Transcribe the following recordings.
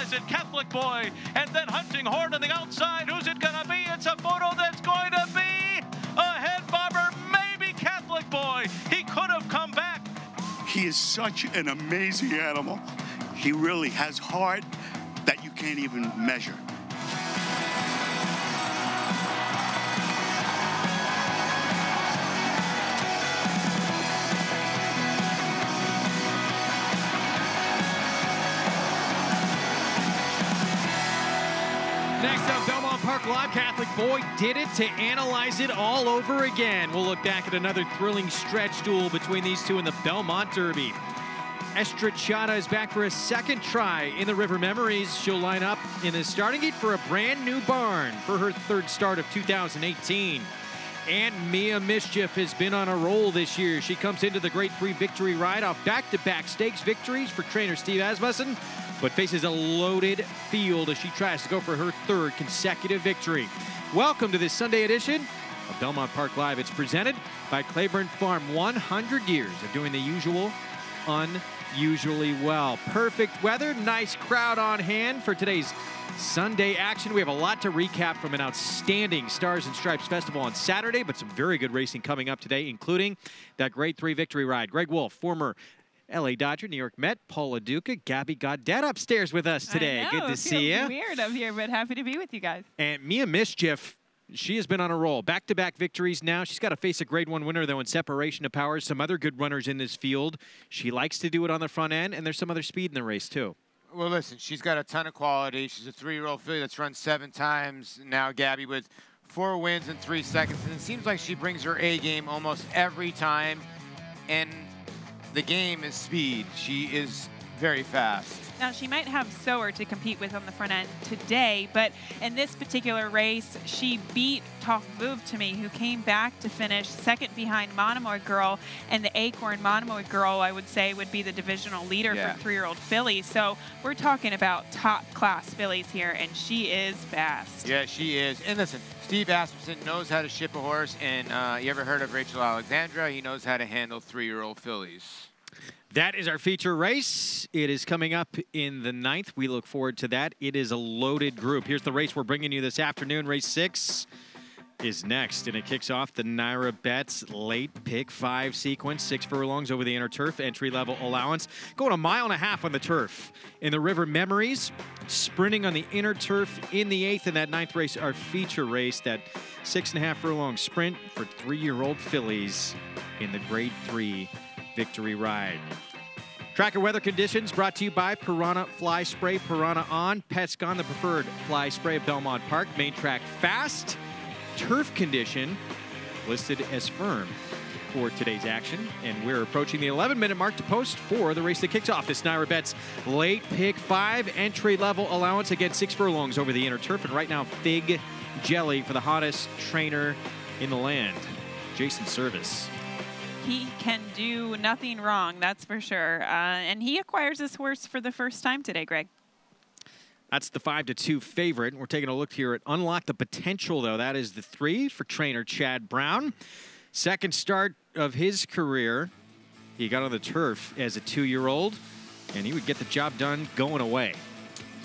Is it Catholic Boy? And then Hunting Horn on the outside. Who's it gonna be? It's a photo that's going to be a head bobber. Maybe Catholic Boy. He could have come back. He is such an amazing animal. He really has heart that you can't even measure. Next up, Belmont Park Live. Catholic Boy did it to analyze it all over again. We'll look back at another thrilling stretch duel between these two in the Belmont Derby. Estrachada is back for a second try in the River Memories. She'll line up in the starting gate for a brand new barn for her third start of 2018. And Mia Mischief has been on a roll this year. She comes into the Grade 3 victory ride off back-to-back stakes victories for trainer Steve Asmussen, but faces a loaded field as she tries to go for her third consecutive victory. Welcome to this Sunday edition of Belmont Park Live. It's presented by Claiborne Farm. 100 years of doing the usual unusually well. Perfect weather, nice crowd on hand for today's Sunday action. We have a lot to recap from an outstanding Stars and Stripes Festival on Saturday, but some very good racing coming up today, including that Grade 3 victory ride. Greg Wolf, former LA Dodger, New York Met, Paul LaDuca, Gabby Gaudet upstairs with us today. I know, good to see you. Weird up here, but happy to be with you guys. And Mia Mischief, she has been on a roll. Back-to-back victories now. She's got to face a Grade 1 winner, though, in Separation of Powers. Some other good runners in this field. She likes to do it on the front end, and there's some other speed in the race, too. Well, listen, she's got a ton of quality. She's a 3-year-old filly that's run 7 times now, Gabby, with 4 wins in 3 seconds. And it seems like she brings her A game almost every time. And the game is speed. She is very fast. Now, she might have Sower to compete with on the front end today, but in this particular race, she beat Talk Move to Me, who came back to finish second behind Monomoy Girl, and the Acorn Monomoy Girl, I would say, would be the divisional leader for 3-year-old fillies. So we're talking about top-class fillies here, and she is fast. Yeah, she is. And listen, Steve Asmussen knows how to ship a horse, and you ever heard of Rachel Alexandra? He knows how to handle 3-year-old fillies. That is our feature race. It is coming up in the 9th. We look forward to that. It is a loaded group. Here's the race we're bringing you this afternoon. Race 6 is next, and it kicks off the Naira Bets late pick 5 sequence. 6 furlongs over the inner turf, entry-level allowance. Going 1.5 miles on the turf. In the River Memories, sprinting on the inner turf in the 8th, and that 9th race, our feature race, that 6.5 furlong sprint for 3-year-old fillies in the Grade 3 victory ride. Tracker weather conditions brought to you by Piranha Fly Spray. Piranha on, Pets Gone, the preferred fly spray of Belmont Park. Main track fast. Turf condition listed as firm for today's action. And we're approaching the 11-minute mark to post for the race that kicks off this Naira Bets late pick 5 entry level allowance. Again, 6 furlongs over the inner turf. And right now, Fig Jelly for the hottest trainer in the land, Jason Service. He can do nothing wrong, that's for sure. And he acquires this horse for the first time today, Greg. That's the 5-2 favorite. We're taking a look here at Unlock the Potential, though. That is the 3 for trainer Chad Brown. Second start of his career. He got on the turf as a 2-year-old, and he would get the job done going away.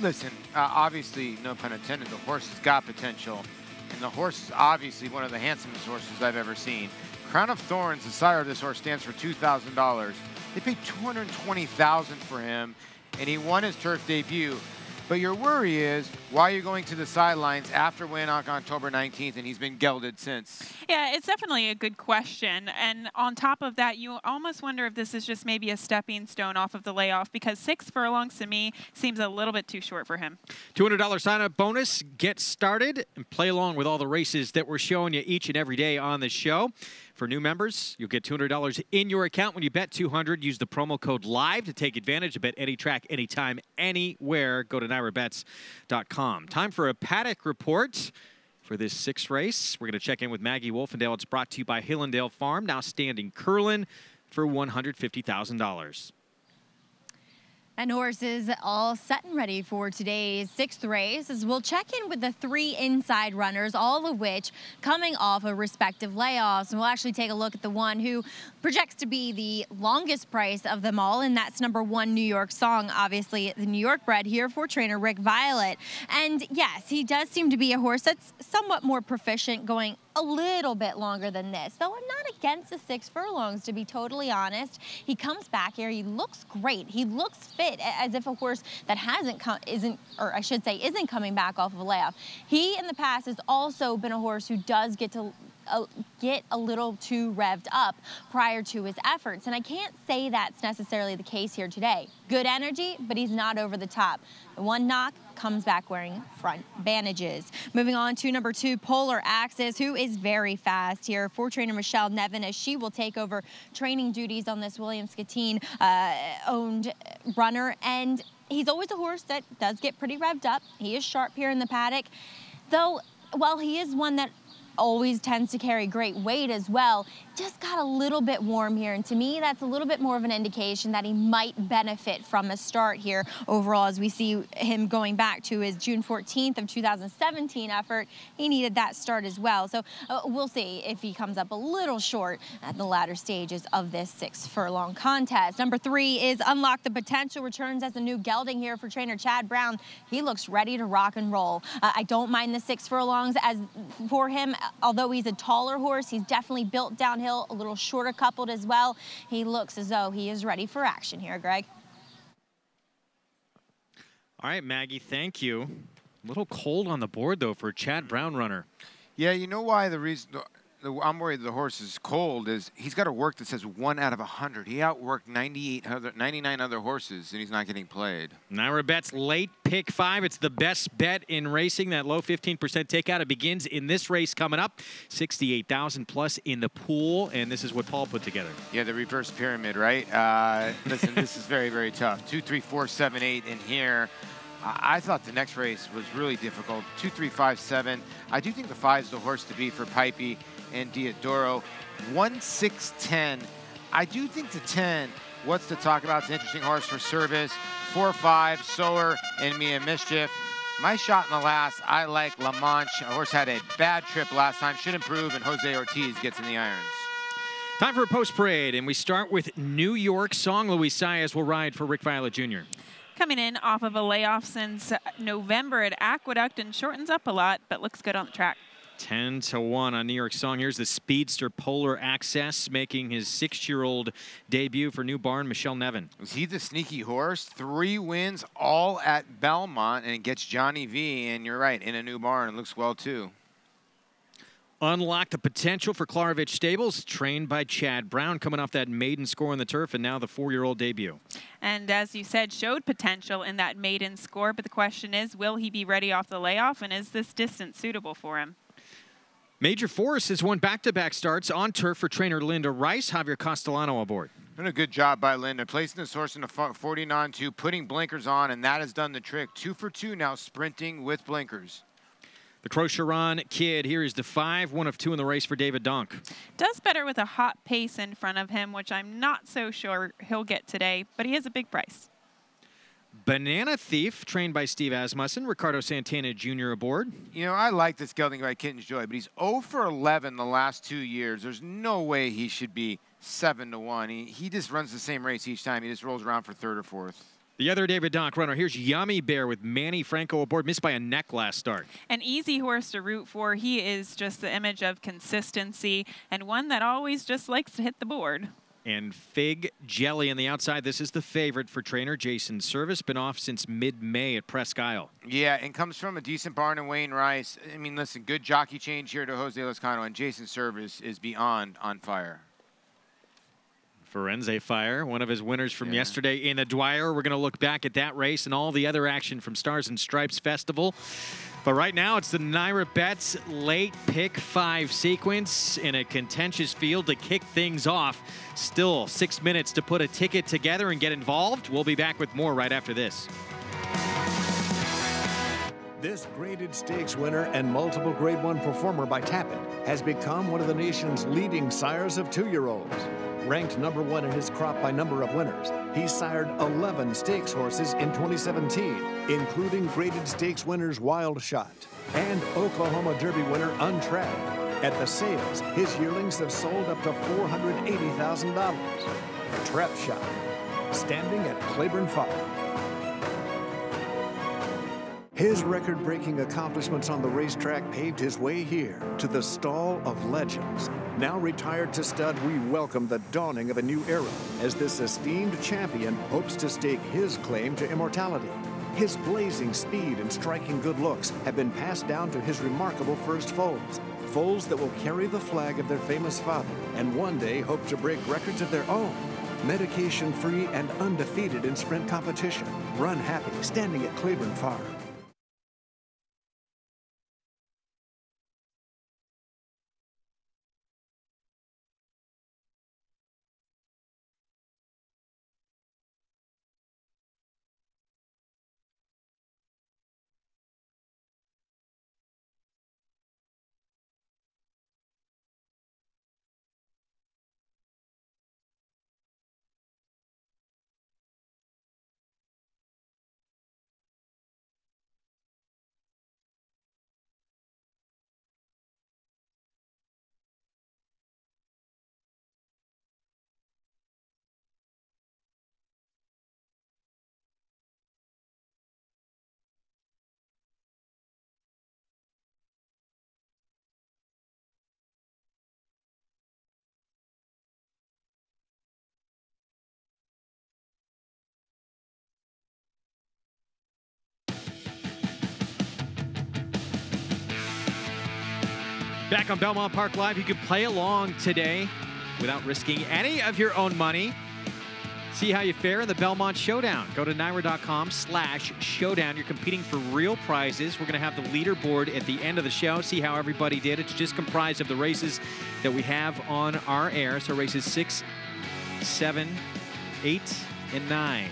Listen, obviously, no pun intended, the horse has got potential. And the horse is obviously one of the handsomest horses I've ever seen. Crown of Thorns, the sire of this horse, stands for $2,000. They paid $220,000 for him, and he won his turf debut. But your worry is, why are you going to the sidelines after win on October 19th, and he's been gelded since? Yeah, it's definitely a good question. And on top of that, you almost wonder if this is just maybe a stepping stone off of the layoff, because 6 furlongs to me seems a little bit too short for him. $200 sign-up bonus. Get started and play along with all the races that we're showing you each and every day on the show. For new members, you'll get $200 in your account when you bet $200. Use the promo code LIVE to take advantage of bet any track, anytime, anywhere. Go to NairaBets.com. Time for a paddock report for this 6th race. We're going to check in with Maggie Wolfendale. It's brought to you by Hillendale Farm, now standing Curlin for $150,000. And horses all set and ready for today's 6th race as we'll check in with the 3 inside runners, all of which coming off of respective layoffs. And we'll actually take a look at the one who projects to be the longest price of them all, and that's number 1 New York Song, obviously the New York bred here for trainer Rick Violet. And yes, he does seem to be a horse that's somewhat more proficient going a little bit longer than this, though I'm not against the 6 furlongs, to be totally honest. He comes back here, he looks great, he looks fit, as if a horse that isn't coming back off of a layoff. He in the past has also been a horse who does get a little too revved up prior to his efforts, and I can't say that's necessarily the case here today. Good energy, but he's not over the top. The one knock, comes back wearing front bandages. Moving on to number 2, Polar Axis, who is very fast here for trainer Michelle Nevin, as she will take over training duties on this William Skatine owned runner. And he's always a horse that does get pretty revved up. He is sharp here in the paddock, though while he is one that always tends to carry great weight as well, just got a little bit warm here, and to me that's a little bit more of an indication that he might benefit from a start here overall, as we see him going back to his June 14th of 2017 effort. He needed that start as well, so we'll see if he comes up a little short at the latter stages of this 6 furlong contest. Number 3 is Unlock the Potential, returns as a new gelding here for trainer Chad Brown. He looks ready to rock and roll. I don't mind the 6 furlongs as for him. Although he's a taller horse, he's definitely built downhill, a little shorter coupled as well. He looks as though he is ready for action here, Greg. All right, Maggie, thank you. A little cold on the board, though, for a Chad Brown runner. Yeah, you know why the reason I'm worried the horse is cold is he's got a work that says 1 out of 100. He outworked 99 other horses, and he's not getting played. Naira Bet's late pick 5. It's the best bet in racing. That low 15% takeout. It begins in this race coming up. 68,000 plus in the pool, and this is what Paul put together. Yeah, the reverse pyramid, right? Listen, this is very, very tough. 2, 3, 4, 7, 8 in here. I thought the next race was really difficult. 2, 3, 5, 7. I do think the 5 is the horse to beat for Pipey and Diodoro. 1, 6, 10. I do think the 10, what's to talk about? It's an interesting horse for service. 4, 5, Sower and Mia Mischief. My shot in the last, I like La Manche. A horse had a bad trip last time, should improve, and Jose Ortiz gets in the irons. Time for a post parade, and we start with New York Song. Luis Saez will ride for Rick Violet Jr. Coming in off of a layoff since November at Aqueduct and shortens up a lot, but looks good on the track. 10-1 on New York Song. Here's the speedster Polar Access making his 6-year-old debut for New Barn, Michelle Nevin. Was he the sneaky horse? 3 wins all at Belmont, and it gets Johnny V, and you're right, in a New Barn. It looks well, too. Unlock the Potential for Klarovich Stables, trained by Chad Brown, coming off that maiden score on the turf, and now the 4-year-old debut. And as you said, showed potential in that maiden score, but the question is, will he be ready off the layoff, and is this distance suitable for him? Major Force has won back-to-back starts on turf for trainer Linda Rice. Javier Castellano aboard. Done a good job by Linda, placing this horse in a 40-2, putting blinkers on, and that has done the trick. 2 for 2 now, sprinting with blinkers. The Crocheron Kid, here is the 5, 1 of 2 in the race for David Donk. Does better with a hot pace in front of him, which I'm not so sure he'll get today, but he is a big price. Banana Thief, trained by Steve Asmussen. Ricardo Santana Jr. aboard. You know, I like this gelding by Kitten's Joy, but he's 0 for 11 the last 2 years. There's no way he should be 7-1. He just runs the same race each time. He just rolls around for 3rd or 4th. The other David Donk runner, here's Yummy Bear with Manny Franco aboard, missed by a neck last start. An easy horse to root for. He is just the image of consistency and one that always just likes to hit the board. And Fig Jelly on the outside. This is the favorite for trainer Jason Service. Been off since mid-May at Presque Isle. Yeah, and comes from a decent barn in Wayne Rice. I mean, listen, good jockey change here to Jose Lezcano, and Jason Service is beyond on fire. Firenze Fire, one of his winners from yesterday in the Dwyer. We're going to look back at that race and all the other action from Stars and Stripes Festival. But right now, it's the Naira Betts late pick 5 sequence in a contentious field to kick things off. Still 6 minutes to put a ticket together and get involved. We'll be back with more right after this. This graded stakes winner and multiple Grade 1 performer by Tapit has become one of the nation's leading sires of 2-year-olds. Ranked #1 in his crop by number of winners, he sired 11 stakes horses in 2017, including graded stakes winners Wild Shot and Oklahoma Derby winner Untrapped. At the sales, his yearlings have sold up to $480,000. Trap Shot, standing at Claiborne Farm. His record-breaking accomplishments on the racetrack paved his way here to the Stall of Legends. Now retired to stud, we welcome the dawning of a new era as this esteemed champion hopes to stake his claim to immortality. His blazing speed and striking good looks have been passed down to his remarkable first foals. Foals that will carry the flag of their famous father and one day hope to break records of their own. Medication-free and undefeated in sprint competition. Run happy, standing at Claiborne Farm. Back on Belmont Park Live, you can play along today without risking any of your own money. See how you fare in the Belmont Showdown. Go to NYRA.com/showdown. You're competing for real prizes. We're going to have the leaderboard at the end of the show. See how everybody did. It's just comprised of the races that we have on our air. So races 6, 7, 8, and 9.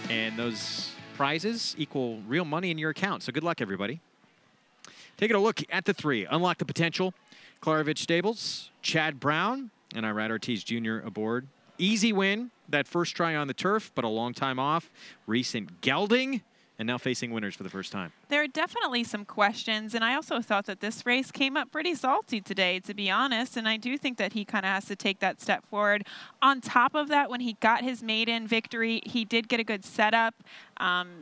And those prizes equal real money in your account. So good luck, everybody. Taking a look at the 3. Unlock the Potential. Klarovich Stables, Chad Brown, and Irad Ortiz Jr. aboard. Easy win, that first try on the turf, but a long time off. Recent gelding, and now facing winners for the first time. There are definitely some questions, and I also thought that this race came up pretty salty today, to be honest, and I do think that he kind of has to take that step forward. On top of that, when he got his maiden victory, he did get a good setup.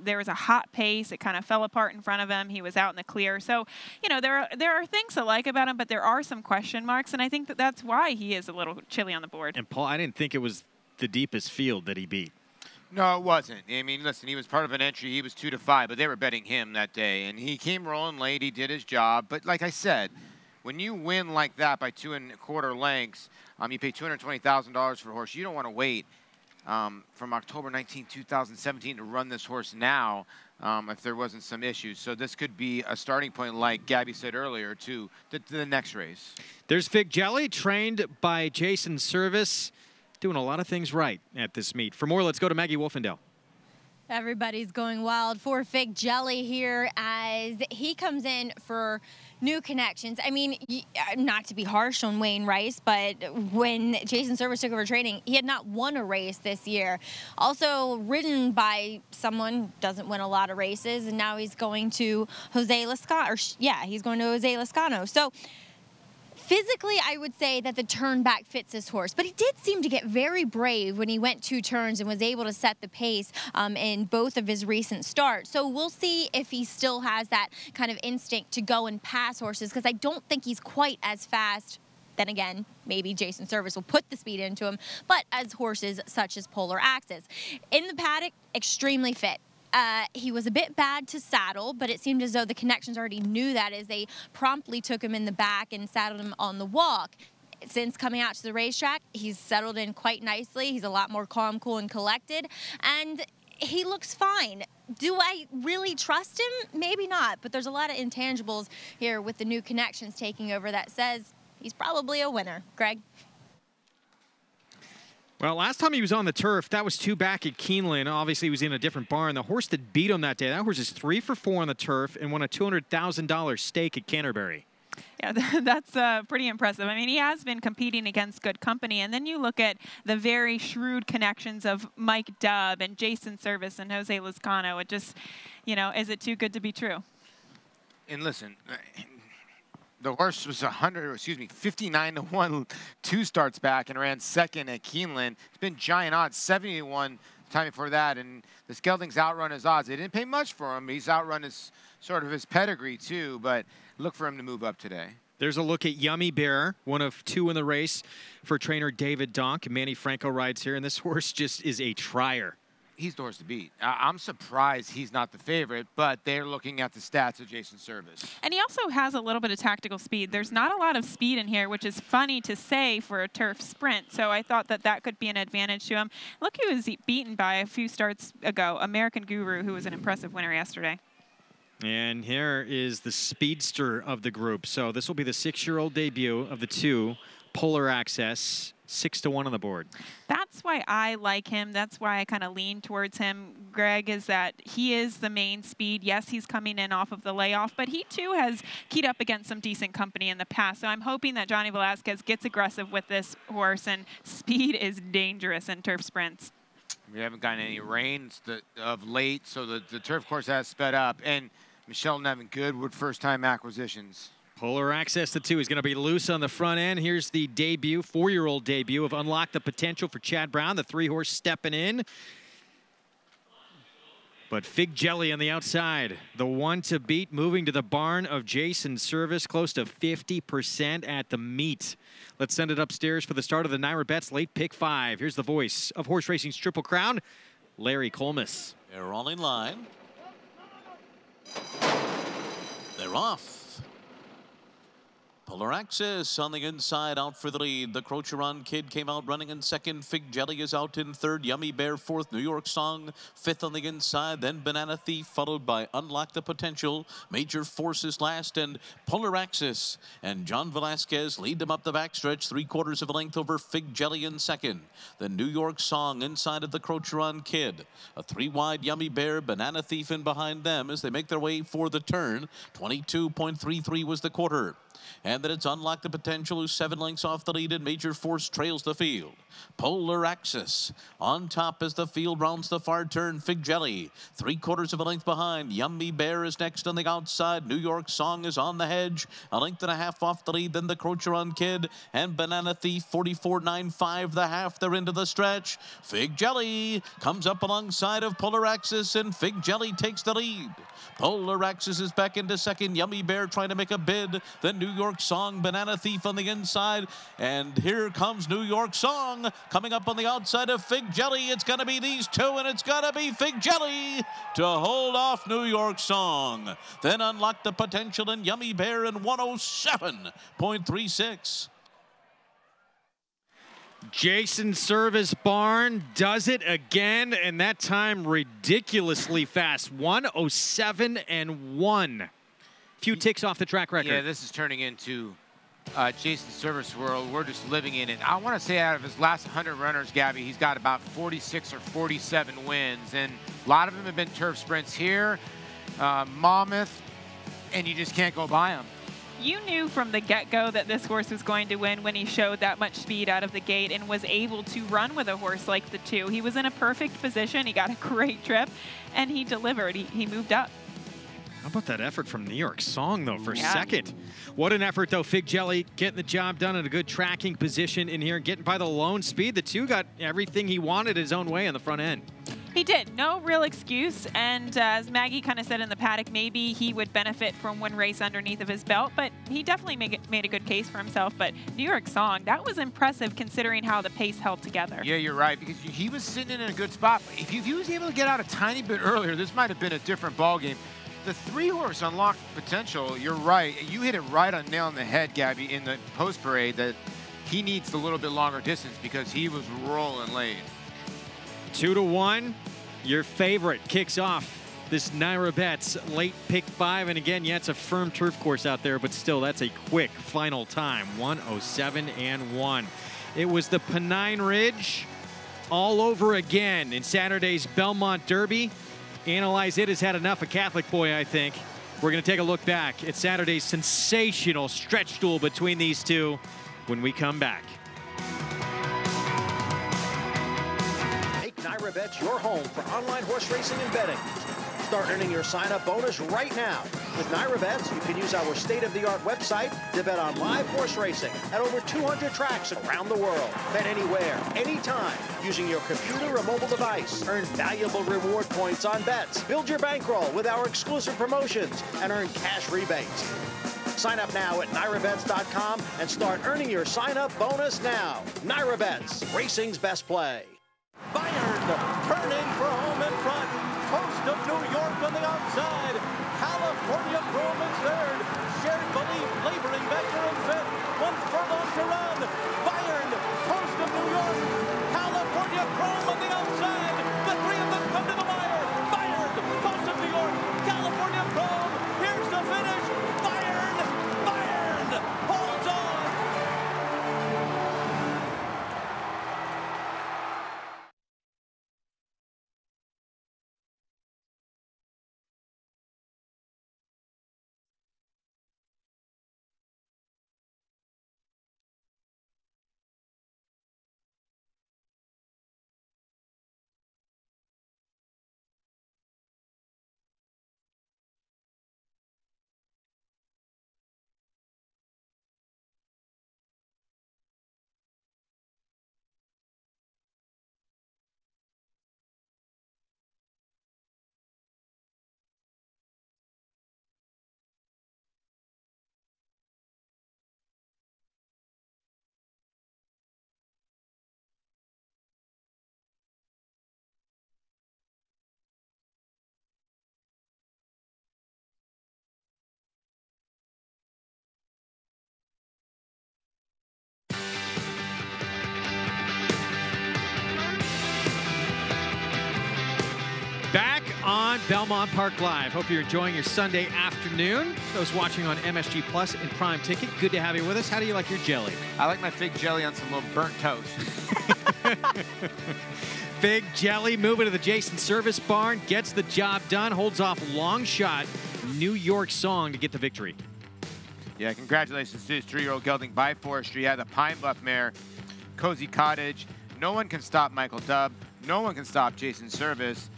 There was a hot pace. It kind of fell apart in front of him. He was out in the clear. So, you know, there are things I like about him, but there are some question marks, and I think that that's why he is a little chilly on the board. And, Paul, I didn't think it was the deepest field that he beat. No, it wasn't. I mean, listen, he was part of an entry. He was 2-5, but they were betting him that day. And he came rolling late. He did his job. But like I said, when you win like that by 2 1/4 lengths, you pay $220,000 for a horse. You don't want to wait from October 19, 2017 to run this horse now if there wasn't some issues. So this could be a starting point, like Gabby said earlier, to the next race. There's Fig Jelly, trained by Jason Service. Doing a lot of things right at this meet. For more, let's go to Maggie Wolfendale. Everybody's going wild for Fig Jelly here as he comes in for new connections. I mean, not to be harsh on Wayne Rice, but when Jason Service took over training, he had not won a race this year. Also ridden by someone doesn't win a lot of races, and now he's going to Jose Lascano. He's going to Jose Lascano. So physically, I would say that the turn back fits his horse, but he did seem to get very brave when he went 2 turns and was able to set the pace in both of his recent starts. So we'll see if he still has that kind of instinct to go and pass horses, because I don't think he's quite as fast. Then again, maybe Jason Service will put the speed into him, but as horses such as Polar Axis. In the paddock, extremely fit. He was a bit bad to saddle, but it seemed as though the connections already knew that as they promptly took him in the back and saddled him on the walk. Since coming out to the racetrack, he's settled in quite nicely. He's a lot more calm, cool, and collected, and he looks fine. Do I really trust him? Maybe not, but there's a lot of intangibles here with the new connections taking over that says he's probably a winner. Greg? Well, last time he was on the turf, that was 2 back at Keeneland. Obviously, he was in a different barn. The horse that beat him that day, that horse is 3 for 4 on the turf and won a $200,000 stake at Canterbury. Yeah, that's pretty impressive. I mean, he has been competing against good company. And then you look at the very shrewd connections of Mike Dubb and Jason Service and Jose Lizcano. It just, you know, is it too good to be true? And listen, the horse was 59-1 2 starts back and ran second at Keeneland. It's been giant odds, 70-1 the time before that. And the Geldings outrun his odds. They didn't pay much for him. He's outrun his sort of his pedigree too, but look for him to move up today. There's a look at Yummy Bear, one of 2 in the race for trainer David Donk. Manny Franco rides here, and this horse just is a trier. He's the horse to beat. I'm surprised he's not the favorite, but they're looking at the stats of Jason Service. And he also has a little bit of tactical speed. There's not a lot of speed in here, which is funny to say for a turf sprint. So I thought that that could be an advantage to him. Look who was beaten by a few starts ago, American Guru, who was an impressive winner yesterday. And here is the speedster of the group. So this will be the 6-year-old debut of the 2, Polar Access, 6-1 on the board. That's why I like him. That's why I kind of lean towards him, Greg, is that he is the main speed. Yes, he's coming in off of the layoff, but he too has keyed up against some decent company in the past. So I'm hoping that Johnny Velasquez gets aggressive with this horse, and speed is dangerous in turf sprints. We haven't gotten any rains of late, so the turf course has sped up. And Michelle Nevin Goodwood, first-time acquisitions. Polar Access, the 2, is going to be loose on the front end. Here's the debut, 4-year-old debut of Unlock the Potential for Chad Brown, the 3-horse stepping in. But Fig Jelly on the outside, the 1 to beat, moving to the barn of Jason Service, close to 50% at the meet. Let's send it upstairs for the start of the Naira Bets late pick 5. Here's the voice of horse racing's Triple Crown, Larry Colmus. They're all in line. They're off. Polar Access on the inside, out for the lead. The Crocheron Kid came out running in second. Fig Jelly is out in third. Yummy Bear fourth. New York Song fifth on the inside. Then Banana Thief, followed by Unlock the Potential. Major Forces last, and Polar Access and John Velasquez lead them up the backstretch, 3/4 of a length over Fig Jelly in second. Then New York Song inside of the Crocheron Kid. A 3-wide Yummy Bear, Banana Thief in behind them as they make their way for the turn. 22.33 was the quarter. And then it's Unlock the Potential, who's 7 lengths off the lead, and Major Force trails the field. Polar Access on top as the field rounds the far turn. Fig Jelly 3/4 of a length behind. Yummy Bear is next on the outside. New York Song is on the hedge, 1.5 off the lead. Then the Crocheron Kid and Banana Thief, 44.95 the half. They're into the stretch. Fig Jelly comes up alongside of Polar Access, and Fig Jelly takes the lead. Polar Access is back into second. Yummy Bear trying to make a bid. Then New York Song, Banana Thief on the inside. And here comes New York Song coming up on the outside of Fig Jelly. It's going to be these 2, and it's going to be Fig Jelly to hold off New York Song. Then Unlock the Potential and Yummy Bear in 107.36. Jason Service Barn does it again, and that time ridiculously fast. 107.1. Few ticks off the track record. Yeah, this is turning into Jason Service world. We're just living in it. I want to say out of his last 100 runners, Gabby, he's got about 46 or 47 wins, and a lot of them have been turf sprints here, Monmouth, and you just can't go by them. You knew from the get-go that this horse was going to win when he showed that much speed out of the gate and was able to run with a horse like the 2. He was in a perfect position. He got a great trip, and he delivered. He moved up. How about that effort from New York Song, though, for second? What an effort, though. Fig Jelly getting the job done in a good tracking position in here, getting by the lone speed. The 2 got everything he wanted his own way on the front end. He did. No real excuse. And as Maggie kind of said in the paddock, maybe he would benefit from one race underneath of his belt. But he definitely made a good case for himself. But New York Song, that was impressive considering how the pace held together. Yeah, you're right, because he was sitting in a good spot. If he was able to get out a tiny bit earlier, this might have been a different ballgame. The 3-horse Unlock Potential, you're right. You hit it right on nail on the head, Gabby, in the post parade, that he needs a little bit longer distance because he was rolling late. 2-1. Your favorite kicks off this Naira Bets late pick 5. And again, yeah, it's a firm turf course out there, but still, that's a quick final time. 107.1. It was the Pennine Ridge all over again in Saturday's Belmont Derby. Analyze It has had enough of Catholic Boy, I think. We're going to take a look back at Saturday's sensational stretch duel between these two when we come back. Make NyraBets your home for online horse racing and betting. Start earning your sign-up bonus right now. With NyraBets, you can use our state-of-the-art website to bet on live horse racing at over 200 tracks around the world. Bet anywhere, anytime, using your computer or mobile device. Earn valuable reward points on bets. Build your bankroll with our exclusive promotions and earn cash rebates. Sign up now at NyraBets.com and start earning your sign-up bonus now. NyraBets, racing's best play. Bayern turning for home in front. Coast of New York on the outside. California Chrome is third. Shared Belief laboring back there in fifth. 1 furlong to run. Bayern, Coast of New York. California Chrome on the outside. The three of them come to the wire. Bayern, Coast of New York. California Chrome. Here's the finish. Bayern holds on. Back on Belmont Park Live. Hope you're enjoying your Sunday afternoon. Those watching on MSG Plus and Prime Ticket, good to have you with us. How do you like your jelly? I like my fig jelly on some little burnt toast. Fig jelly moving to the Jason Service Barn, gets the job done, holds off long shot New York Song to get the victory. Yeah, congratulations to his 3-year-old gelding by Forestry. Yeah, the Pine Bluff mare, Cozy Cottage. No one can stop Michael Dubb. No one can stop Jason Service.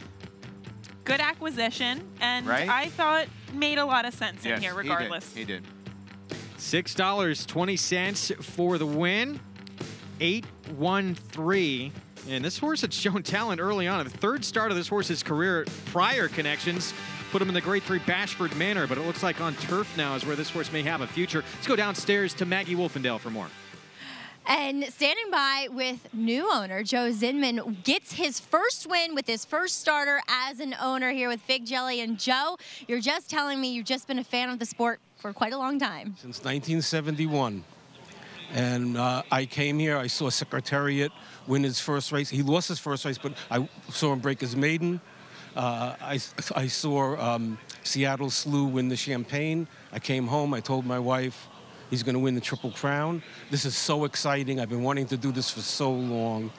Good acquisition, and right? I thought made a lot of sense in here regardless. He did. $6.20 for the win. 8-1-3. And this horse had shown talent early on. The third start of this horse's career, prior connections put him in the Grade 3 Bashford Manor, but it looks like on turf now is where this horse may have a future. Let's go downstairs to Maggie Wolfendale for more. And standing by with new owner Joe Zinman gets his first win with his first starter as an owner here with Fig Jelly. And Joe, you're just telling me you've just been a fan of the sport for quite a long time. Since 1971. And I came here, I saw Secretariat win his first race. He lost his first race, but I saw him break his maiden. I saw Seattle Slew win the Champagne. I came home, I told my wife, he's going to win the Triple Crown. This is so exciting. I've been wanting to do this for so long.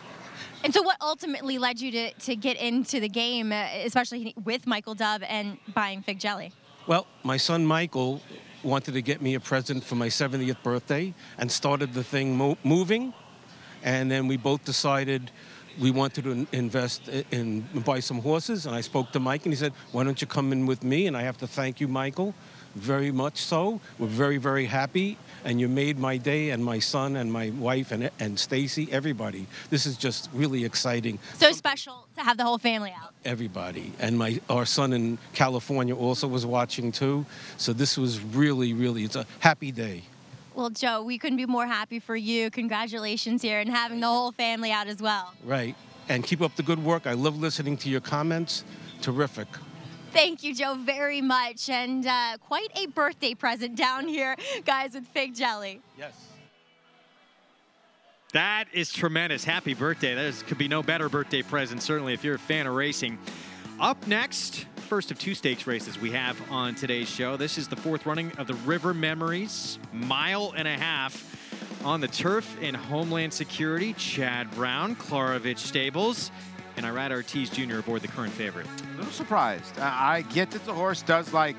And so what ultimately led you to get into the game, especially with Michael Dubb and buying Fig Jelly? Well, my son Michael wanted to get me a present for my 70th birthday and started the thing moving. And then we both decided we wanted to invest in buy some horses. And I spoke to Mike and he said, why don't you come in with me? And I have to thank you, Michael. Very much so. We're very, very happy. And you made my day, and my son and my wife and Stacy, everybody. This is just really exciting. So special to have the whole family out. Everybody. And our son in California also was watching too. So this was really, really, it's a happy day. Well, Joe, we couldn't be more happy for you. Congratulations here and having the whole family out as well. Right. And keep up the good work. I love listening to your comments. Terrific. Thank you, Joe, very much. And quite a birthday present down here, guys, with Fig Jelly. Yes. That is tremendous. Happy birthday. There could be no better birthday present, certainly, if you're a fan of racing. Up next, first of two stakes races we have on today's show. This is the fourth running of the River Memories, 1.5 miles On the turf in Homeland Security, Chad Brown, Klarovich Stables, and Irad Ortiz Jr. aboard the current favorite. A little surprised. I get that the horse does like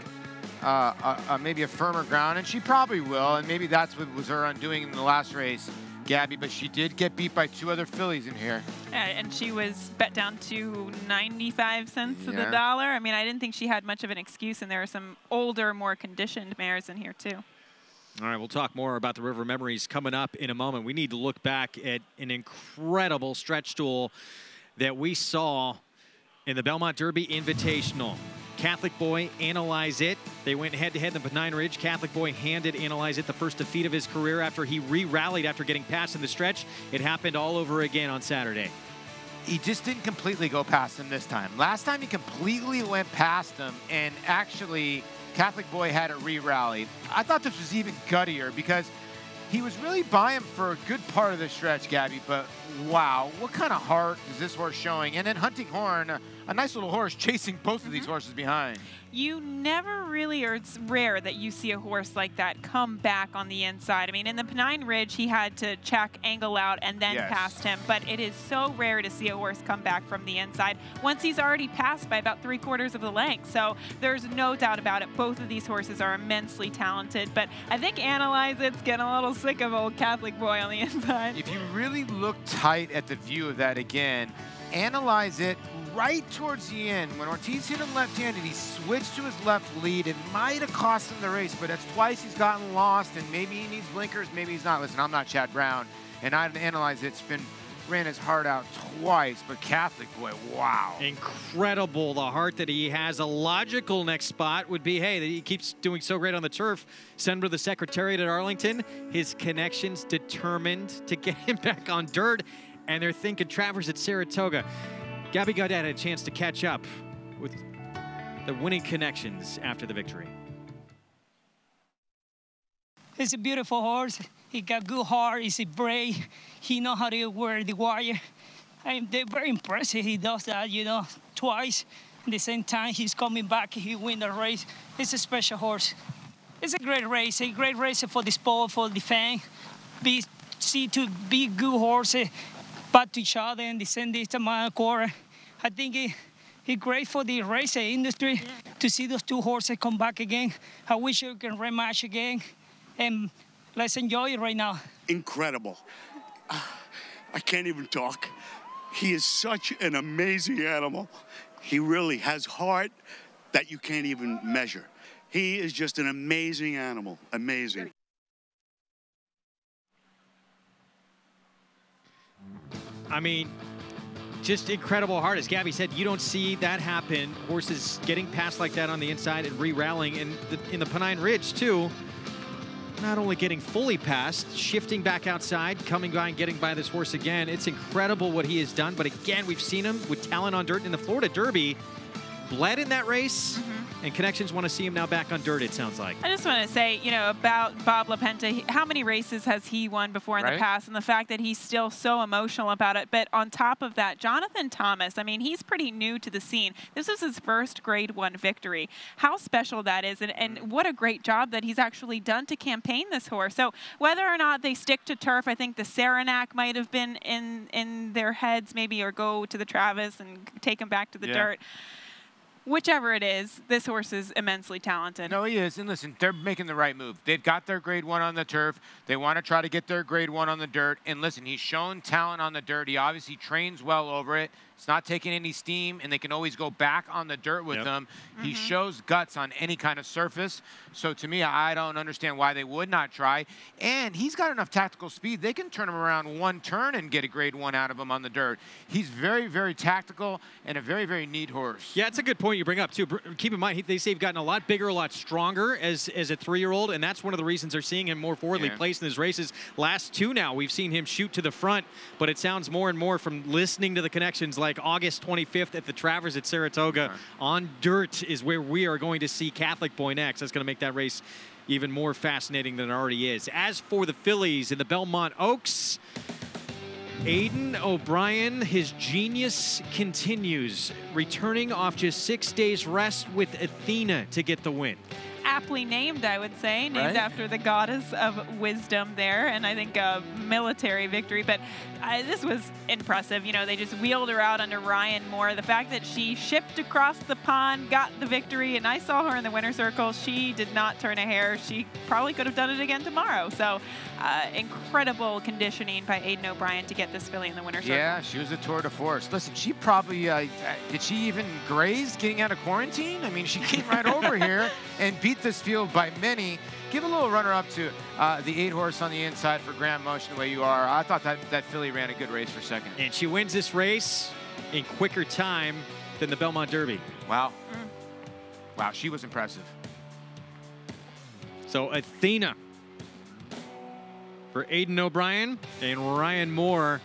maybe a firmer ground, and she probably will, and maybe that's what was her undoing in the last race, Gabby, but she did get beat by 2 other fillies in here. And she was bet down to 95 cents of the dollar. I mean, I didn't think she had much of an excuse, and there are some older, more conditioned mares in here, too. All right, we'll talk more about the River Memories coming up in a moment. We need to look back at an incredible stretch duel that we saw in the Belmont Derby Invitational. Catholic Boy, Analyze It. They went head-to-head in the Pennine Ridge. Catholic Boy handed Analyze It the first defeat of his career after he re-rallied after getting past in the stretch. It happened all over again on Saturday. He just didn't completely go past him this time. Last time he completely went past him, and actually Catholic Boy had a re-rally. I thought this was even guttier because he was really by him for a good part of the stretch, Gabby, but wow, what kind of heart is this horse showing? And then Hunting Horn, a nice little horse chasing both of these horses behind. You never really, or it's rare that you see a horse like that come back on the inside. I mean, in the Pennine Ridge, he had to check angle out and then past him, but it is so rare to see a horse come back from the inside once he's already passed by about 3/4 of the length. So there's no doubt about it. Both of these horses are immensely talented, but I think Analyze It's getting a little sick of old Catholic Boy on the inside. If you really look tight at the view of that again, Analyze It right towards the end. When Ortiz hit him left-handed, he switched to his left lead. It might have cost him the race, but that's twice he's gotten lost, and maybe he needs blinkers, maybe he's not. Listen, I'm not Chad Brown, and I Analyze It's ran his heart out twice, but Catholic Boy, wow. Incredible, the heart that he has. A logical next spot would be, hey, he keeps doing so great on the turf. Send him to the Secretariat at Arlington. His connections determined to get him back on dirt, and they're thinking Travers at Saratoga. Gabby Gaudet had a chance to catch up with the winning connections after the victory. It's a beautiful horse. He got good heart. He's brave. He knows how to wear the wire. They're very impressive. He does that, you know, twice. At the same time, he's coming back. He win the race. It's a special horse. It's a great race for the sport, for the fan. See two big good horses back to each other and descend this amount of quarter. I think it's great for the racing industry to see those two horses come back again. I wish we can rematch again, and let's enjoy it right now. Incredible. I can't even talk. He is such an amazing animal. He really has heart that you can't even measure. He is just an amazing animal, amazing. I mean, just incredible heart. As Gabby said, you don't see that happen. Horses getting past like that on the inside and re-rallying. And in the Pennine Ridge, too, not only getting fully past, shifting back outside, coming by and getting by this horse again. It's incredible what he has done. But again, we've seen him with talent on dirt in the Florida Derby. Bled in that race, and Connections want to see him now back on dirt, it sounds like. I just want to say, you know, about Bob LaPenta, how many races has he won before in the past, and the fact that he's still so emotional about it. But on top of that, Jonathan Thomas, I mean, he's pretty new to the scene. This was his first Grade 1 victory. How special that is, and what a great job that he's actually done to campaign this horse. So whether or not they stick to turf, I think the Saranac might have been in their heads maybe, or go to the Travis and take him back to the dirt. Whichever it is, this horse is immensely talented. No, he is. And listen, they're making the right move. They've got their Grade 1 on the turf. They want to try to get their Grade 1 on the dirt. And listen, he's shown talent on the dirt. He obviously trains well over it. It's not taking any steam, and they can always go back on the dirt with them. He shows guts on any kind of surface. So to me, I don't understand why they would not try. And he's got enough tactical speed. They can turn him around one turn and get a Grade 1 out of him on the dirt. He's very, very tactical and a very, very neat horse. Yeah, it's a good point you bring up, too. Keep in mind, they say he's gotten a lot bigger, a lot stronger as a 3-year-old, and that's one of the reasons they're seeing him more forwardly placed in his races. Last 2 now, we've seen him shoot to the front, but it sounds more and more from listening to the connections like August 25th at the Travers at Saratoga. On dirt is where we are going to see Catholic Boy next. That's going to make that race even more fascinating than it already is. As for the fillies in the Belmont Oaks, Aidan O'Brien, his genius continues, returning off just 6 days rest with Athena to get the win. aptly named, I would say, named Right? after the goddess of wisdom there, and I think a military victory. But this was impressive. You know, they just wheeled her out under Ryan Moore. The fact that she shipped across the pond, got the victory, and I saw her in the winner's circle. She did not turn a hair. She probably could have done it again tomorrow. So incredible conditioning by Aiden O'Brien to get this filly in the winner's circle. Yeah, she was a tour de force. Listen, she probably, did she even graze getting out of quarantine? I mean, she came right over here and beat this field by many. Give a little runner-up to the 8 horse on the inside for Grand Motion, the way you are. I thought that filly ran a good race for second. And she wins this race in quicker time than the Belmont Derby. Wow. Wow, she was impressive. So Athena for Aiden O'Brien and Ryan Moore,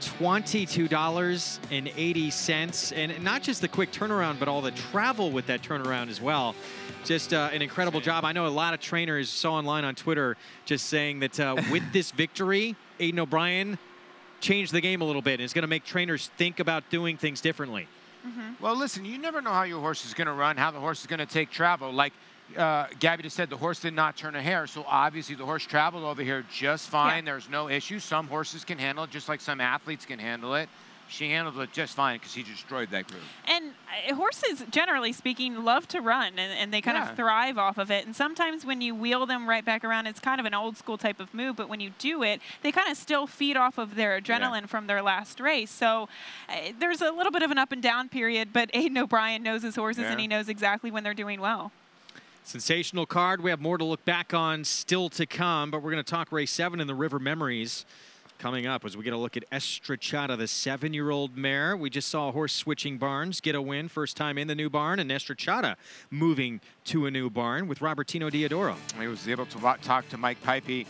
$22.80. And not just the quick turnaround, but all the travel with that turnaround as well. Just an incredible job. I know a lot of trainers saw online on Twitter just saying that with this victory, Aiden O'Brien changed the game a little bit. And it's going to make trainers think about doing things differently. Well, listen, you never know how your horse is going to run, how the horse is going to take travel. Like Gabby just said, the horse did not turn a hair, so obviously the horse traveled over here just fine. Yeah. There's no issue. Some horses can handle it, just like some athletes can handle it. She handled it just fine because he destroyed that group. And horses, generally speaking, love to run, and they kind of thrive off of it. And sometimes when you wheel them right back around, it's kind of an old school type of move, but when you do it, they kind of still feed off of their adrenaline from their last race. So there's a little bit of an up and down period, but Aiden O'Brien knows his horses, and he knows exactly when they're doing well. Sensational card. We have more to look back on still to come, but we're going to talk race 7 in the River Memories coming up as we get a look at Estrachada, the 7-year-old mare. We just saw a horse switching barns get a win, first time in the new barn, and Estrachada moving to a new barn with Robertino Diodoro. He was able to talk to Mike Pipey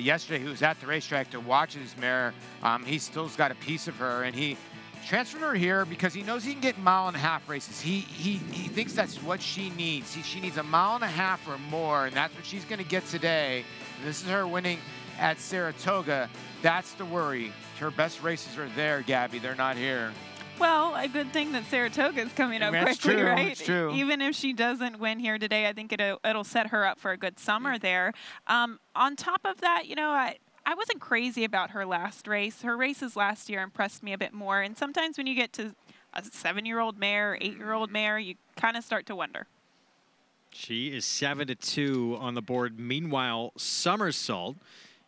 yesterday, who was at the racetrack to watch his mare. He still's got a piece of her, and he transferred her here because he knows he can get mile-and-a-half races. He thinks that's what she needs. She needs a mile-and-a-half or more, and that's what she's going to get today. And this is her winning at Saratoga. That's the worry. Her best races are there, Gabby. They're not here. Well, a good thing that Saratoga is coming up quickly, right? That's true. Even if she doesn't win here today, I think it'll set her up for a good summer there. On top of that, you know, I wasn't crazy about her last race. Her races last year impressed me a bit more. And sometimes when you get to a 7-year-old mare, 8-year-old mare, you kind of start to wonder. She is 7-2 on the board. Meanwhile, Somersault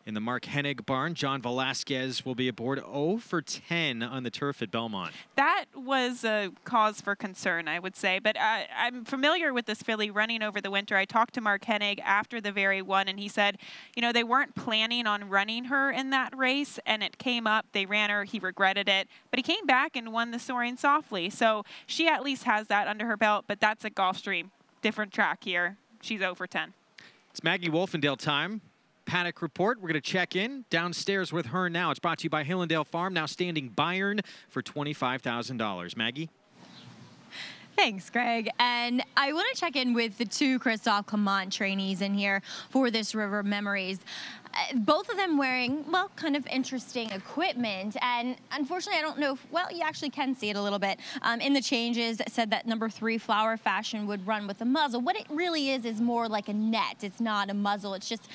in the Mark Hennig barn. John Velasquez will be aboard 0 for 10 on the turf at Belmont. That was a cause for concern, I would say. But I'm familiar with this filly running over the winter. I talked to Mark Hennig after the very one, and he said, you know, they weren't planning on running her in that race, and it came up. They ran her. He regretted it. But he came back and won the Soaring Softly. So she at least has that under her belt, but that's a Gulfstream. Different track here. She's 0 for 10. It's Maggie Wolfendale time. Paddock Report. We're going to check in downstairs with her now. It's brought to you by Hillendale Farm, now standing Bayern for $25,000. Maggie? Thanks, Greg. And I want to check in with the 2 Christophe Clement trainees in here for this River Memories. Both of them wearing, well, kind of interesting equipment. And unfortunately, I don't know if, well, you actually can see it a little bit. In the changes, it said that number 3, Flower Fashion, would run with a muzzle. What it really is more like a net. It's not a muzzle. It's just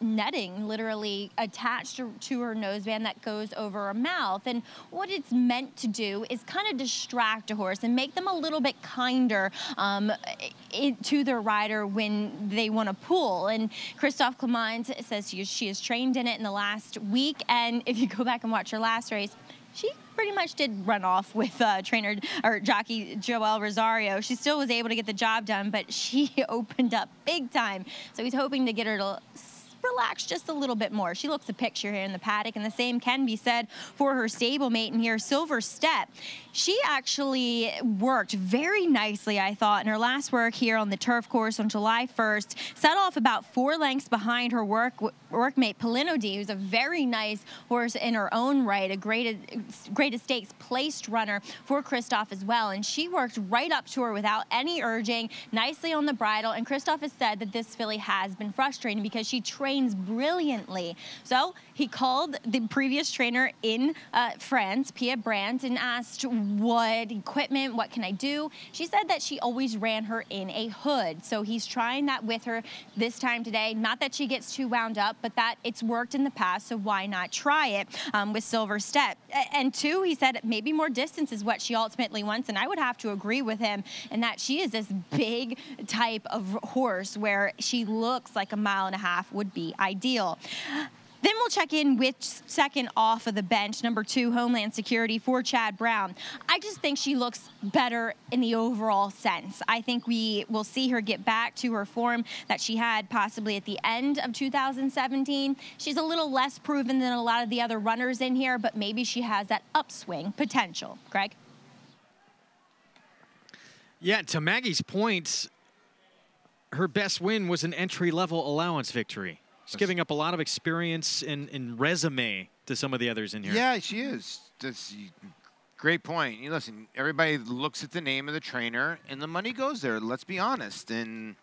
netting literally attached to her noseband that goes over her mouth. And what it's meant to do is kind of distract a horse and make them a little bit kinder to their rider when they want to pull. And Christophe Clement says she has trained in it in the last week. And if you go back and watch her last race, she pretty much did run off with trainer or jockey Joel Rosario. She still was able to get the job done, but she opened up big time. So he's hoping to get her to relax just a little bit more. She looks a picture here in the paddock, and the same can be said for her stablemate in here, Silver Step. She actually worked very nicely, I thought, in her last work here on the turf course on July 1st. Set off about 4 lengths behind her workmate, Polino D, who's a very nice horse in her own right, a great stakes placed runner for Christophe as well. And she worked right up to her without any urging, nicely on the bridle. And Christophe has said that this filly has been frustrating because she trains brilliantly. So he called the previous trainer in France, Pia Brandt, and asked what equipment, what can I do? She said that she always ran her in a hood. So he's trying that with her this time today. Not that she gets too wound up, but that it's worked in the past, so why not try it with Silver Step? And two, he said maybe more distance is what she ultimately wants, and I would have to agree with him in that she is this big type of horse where she looks like a 1.5 miles would be ideal. Then we'll check in with second off of the bench, number 2, Homeland Security for Chad Brown. I just think she looks better in the overall sense. I think we will see her get back to her form that she had possibly at the end of 2017. She's a little less proven than a lot of the other runners in here, but maybe she has that upswing potential. Greg? Yeah, to Maggie's point, her best win was an entry-level allowance victory. She's giving up a lot of experience and resume to some of the others in here. Yeah, she is. That's great point. You listen, everybody looks at the name of the trainer, and the money goes there. Let's be honest. And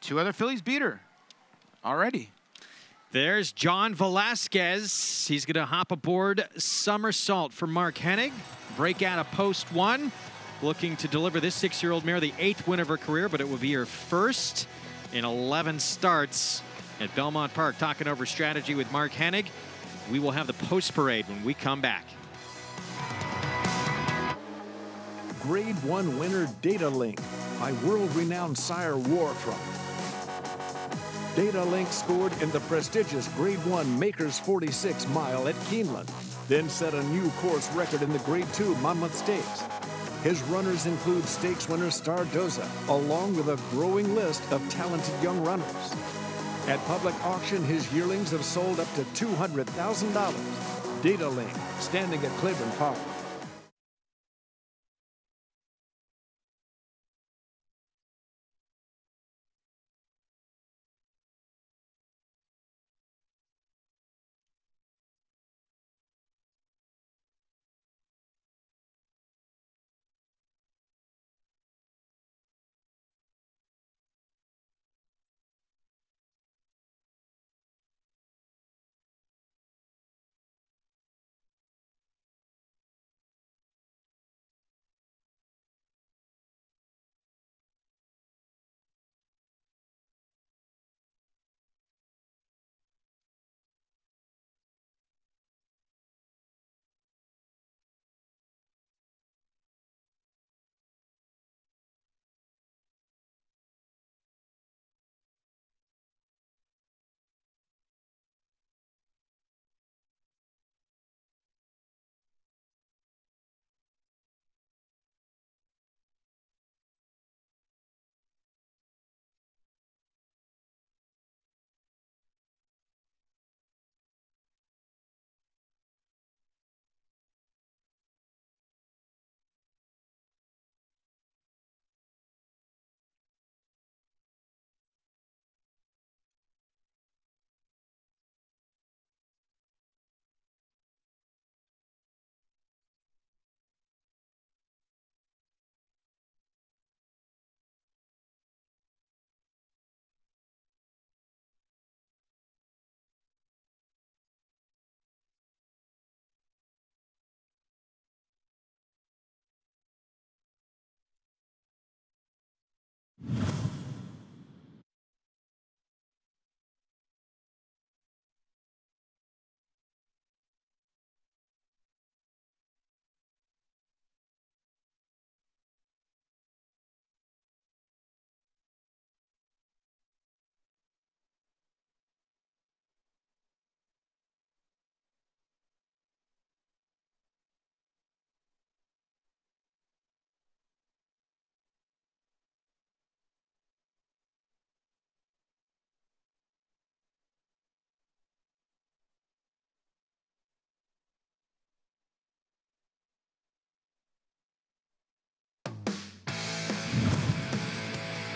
2 other fillies beat her already. There's John Velasquez. He's going to hop aboard Somersault for Mark Hennig. Break out of post 1. Looking to deliver this 6-year-old mare the 8th win of her career, but it will be her first in 11 starts at Belmont Park. Talking over strategy with Mark Hennig. We will have the post parade when we come back. Grade 1 winner Data Link by world-renowned sire Warthrop. Data Link scored in the prestigious Grade 1 Makers 46 mile at Keeneland, then set a new course record in the Grade 2 Monmouth Stakes. His runners include stakes winner Star Doza, along with a growing list of talented young runners. At public auction, his yearlings have sold up to $200,000. Data Link, standing at Claiborne Park.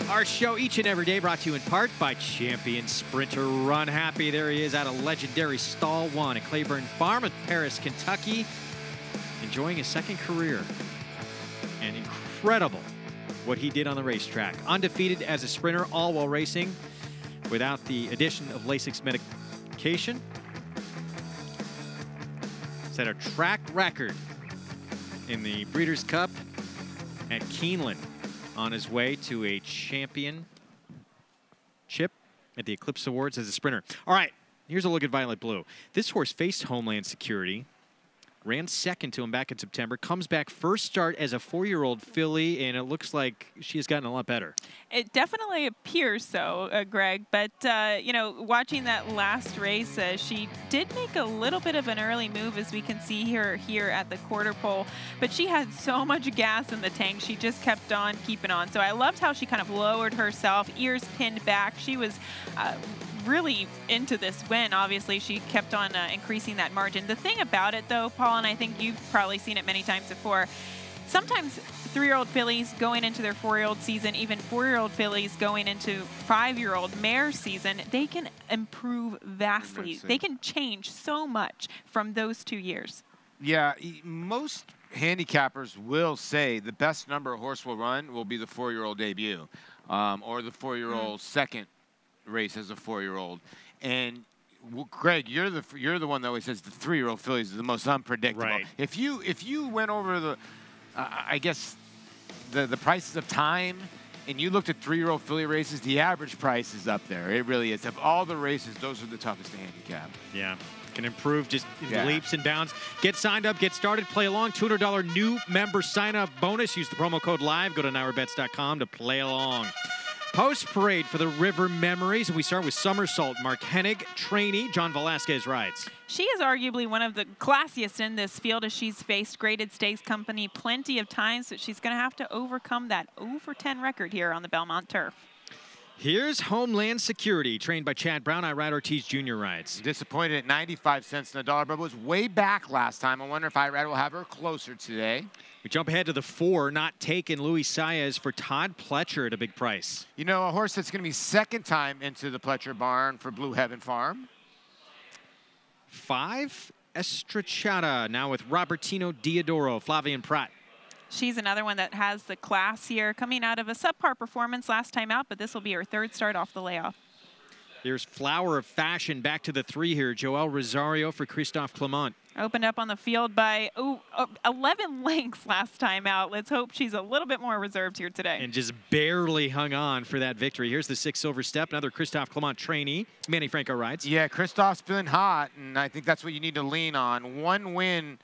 Our show each and every day brought to you in part by champion sprinter Run Happy. There he is out of legendary Stall 1 at Claiborne Farm in Paris, Kentucky. Enjoying his second career. And incredible what he did on the racetrack. Undefeated as a sprinter, all while racing without the addition of Lasix medication. Set a track record in the Breeders' Cup at Keeneland, on his way to a championship at the Eclipse Awards as a sprinter. All right, here's a look at Violet Blue. This horse faced Homeland Security, ran second to him back in September, comes back first start as a 4-year-old filly, and it looks like she has gotten a lot better. It definitely appears so, Greg. But, you know, watching that last race, she did make a little bit of an early move, as we can see here at the quarter pole. But she had so much gas in the tank, she just kept on keeping on. So I loved how she kind of lowered herself, ears pinned back. She was really into this win. Obviously, she kept on increasing that margin. The thing about it, though, Paul, and I think you've probably seen it many times before, sometimes 3-year-old fillies going into their 4-year-old season, even 4-year-old fillies going into 5-year-old mare season, they can improve vastly. They can change so much from those 2 years. Yeah, most handicappers will say the best number a horse will run will be the 4-year-old debut or the 4-year-old second race as a 4-year-old. And Greg, you're the one that always says the 3-year-old fillies are the most unpredictable. Right. If you went over the I guess the prices of time and you looked at 3-year-old filly races, the average price is up there. It really is. Of all the races, those are the toughest to handicap. Yeah. Can improve just leaps and bounds. Get signed up, get started, play along. $200 new member sign-up bonus. Use the promo code LIVE. Go to NYRABETS.com to play along. Post-parade for the River Memories. And we start with Somersault. Mark Hennig, trainee. John Velasquez rides. She is arguably one of the classiest in this field, as she's faced Graded Stakes Company plenty of times, but she's going to have to overcome that over 10 record here on the Belmont turf. Here's Homeland Security, trained by Chad Brown. Irad Ortiz Jr. rides. Disappointed at 95 cents in the dollar, but was way back last time. I wonder if Irad will have her closer today. We jump ahead to the 4, Not Taken. Louis Saez for Todd Pletcher at a big price. You know, a horse that's going to be second time into the Pletcher barn for Blue Heaven Farm. 5, Estrachata, now with Robertino Diodoro, Flavian Prat. She's another one that has the class here, coming out of a subpar performance last time out, but this will be her 3rd start off the layoff. There's Flower of Fashion, back to the 3 here. Joel Rosario for Christophe Clement. Opened up on the field by 11 lengths last time out. Let's hope she's a little bit more reserved here today. And just barely hung on for that victory. Here's the 6 Silver Step, another Christophe Clement trainee. Manny Franco rides. Yeah, Christophe's been hot, and I think that's what you need to lean on. One win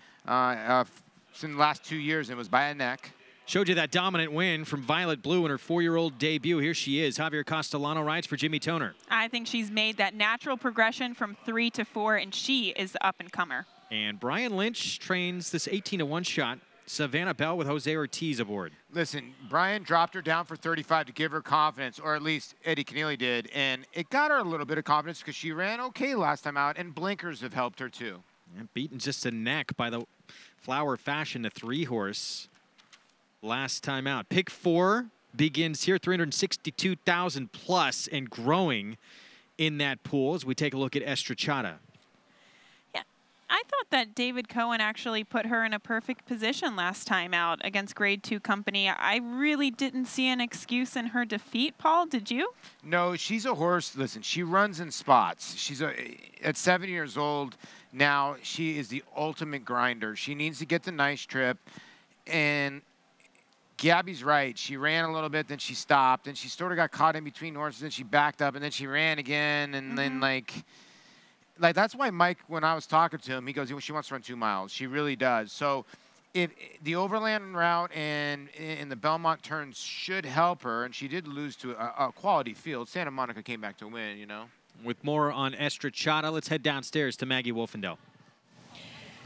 in the last 2 years, and it was by a neck. Showed you that dominant win from Violet Blue in her 4-year-old debut. Here she is. Javier Castellano rides for Jimmy Toner. I think she's made that natural progression from 3 to 4, and she is the up-and-comer. And Brian Lynch trains this 18-to-1 shot. Savannah Bell with Jose Ortiz aboard. Listen, Brian dropped her down for 35 to give her confidence, or at least Eddie Keneally did, and it got her a little bit of confidence because she ran okay last time out, and blinkers have helped her too. And beaten just a neck by the Flower Fashion, the 3-horse. Last time out. Pick 4 begins here, 362,000 plus and growing in that pool as we take a look at Estrachata. Yeah, I thought that David Cohen actually put her in a perfect position last time out against Grade 2 Company. I really didn't see an excuse in her defeat, Paul. Did you? No, she's a horse. Listen, she runs in spots. She's at 7 years old now. She is the ultimate grinder. She needs to get the nice trip, and Gabby's right. She ran a little bit, then she stopped, and she sort of got caught in between horses, and she backed up, and then she ran again, and then like that's why Mike, when I was talking to him, he goes, she wants to run 2 miles. She really does. So if the overland route and in the Belmont turns should help her, and she did lose to a quality field. Santa Monica came back to win, you know. With more on Estrachata, let's head downstairs to Maggie Wolfendale.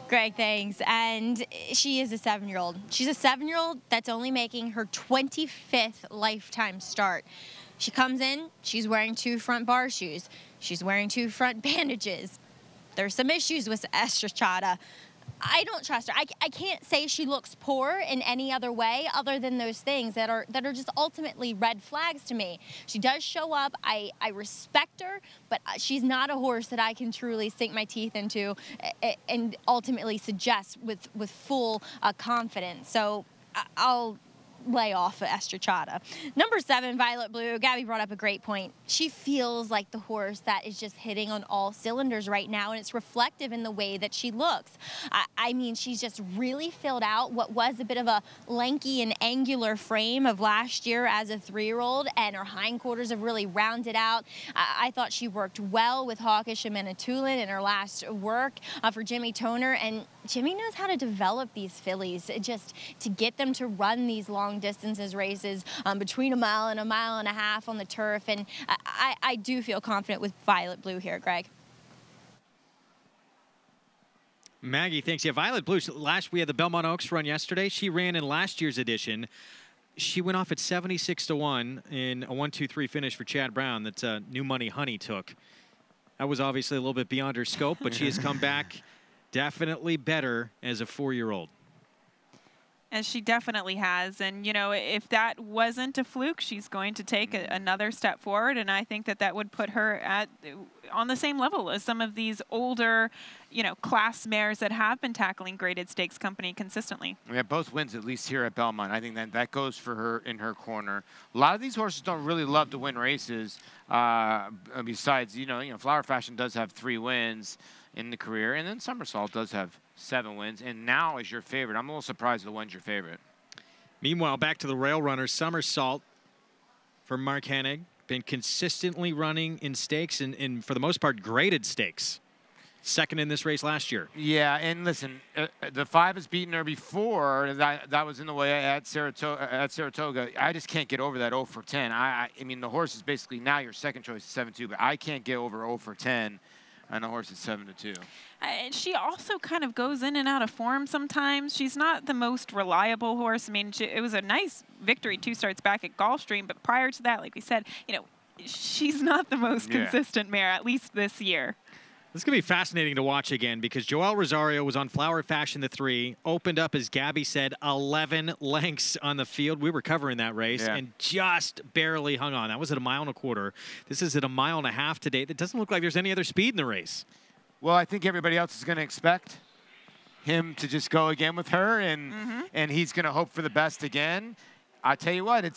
Greg, thanks. And she is a 7-year-old. She's a 7-year-old that's only making her 25th lifetime start. She comes in, she's wearing 2 front bar shoes. She's wearing 2 front bandages. There's some issues with Estrachata. I don't trust her. I can't say she looks poor in any other way other than those things that are just ultimately red flags to me. She does show up. I respect her, but she's not a horse that I can truly sink my teeth into and ultimately suggest with full confidence. So I'll lay off of Estrachata. Number 7, Violet Blue. Gabby brought up a great point. She feels like the horse that is just hitting on all cylinders right now, and it's reflective in the way that she looks. I mean, she's just really filled out what was a bit of a lanky and angular frame of last year as a 3-year-old, and her hindquarters have really rounded out. I thought she worked well with Hawkish and Manitoulin in her last work for Jimmy Toner, and Jimmy knows how to develop these fillies, just to get them to run these long distances races between a mile and a half on the turf, and I do feel confident with Violet Blue here, Greg. Maggie thinks, yeah, Violet Blue, we had the Belmont Oaks run yesterday. She ran in last year's edition. She went off at 76-1 in a 1-2-3 finish for Chad Brown that New Money Honey took. That was obviously a little bit beyond her scope, but she has come back definitely better as a 4-year-old. And she definitely has. And, you know, if that wasn't a fluke, she's going to take another step forward. And I think that that would put her on the same level as some of these older, you know, class mares that have been tackling graded stakes company consistently. We have both wins, at least here at Belmont. I think that goes for her in her corner. A lot of these horses don't really love to win races. Besides, you know, Flower Fashion does have 3 wins in the career, and then Somersault does have 7 wins, and now is your favorite. I'm a little surprised the one's your favorite. Meanwhile, back to the rail runners. Somersault for Mark Hennig, been consistently running in stakes and for the most part, graded stakes. Second in this race last year. Yeah, and listen, the 5 has beaten her before. That was in the way at Saratoga. I just can't get over that 0 for 10. I mean, the horse is basically now your second choice is 7-2, but I can't get over 0 for 10. And the horse is 7-2. She also kind of goes in and out of form sometimes. She's not the most reliable horse. I mean, it was a nice victory 2 starts back at Gulfstream, but prior to that, like we said, you know, she's not the most consistent mare, at least this year. This is going to be fascinating to watch again because Joel Rosario was on Flower Fashion the 3, opened up, as Gabby said, 11 lengths on the field. We were covering that race and just barely hung on. That was at 1.25 miles. This is at 1.5 miles today. It doesn't look like there's any other speed in the race. Well, I think everybody else is going to expect him to just go again with her, and he's going to hope for the best again. I tell you what,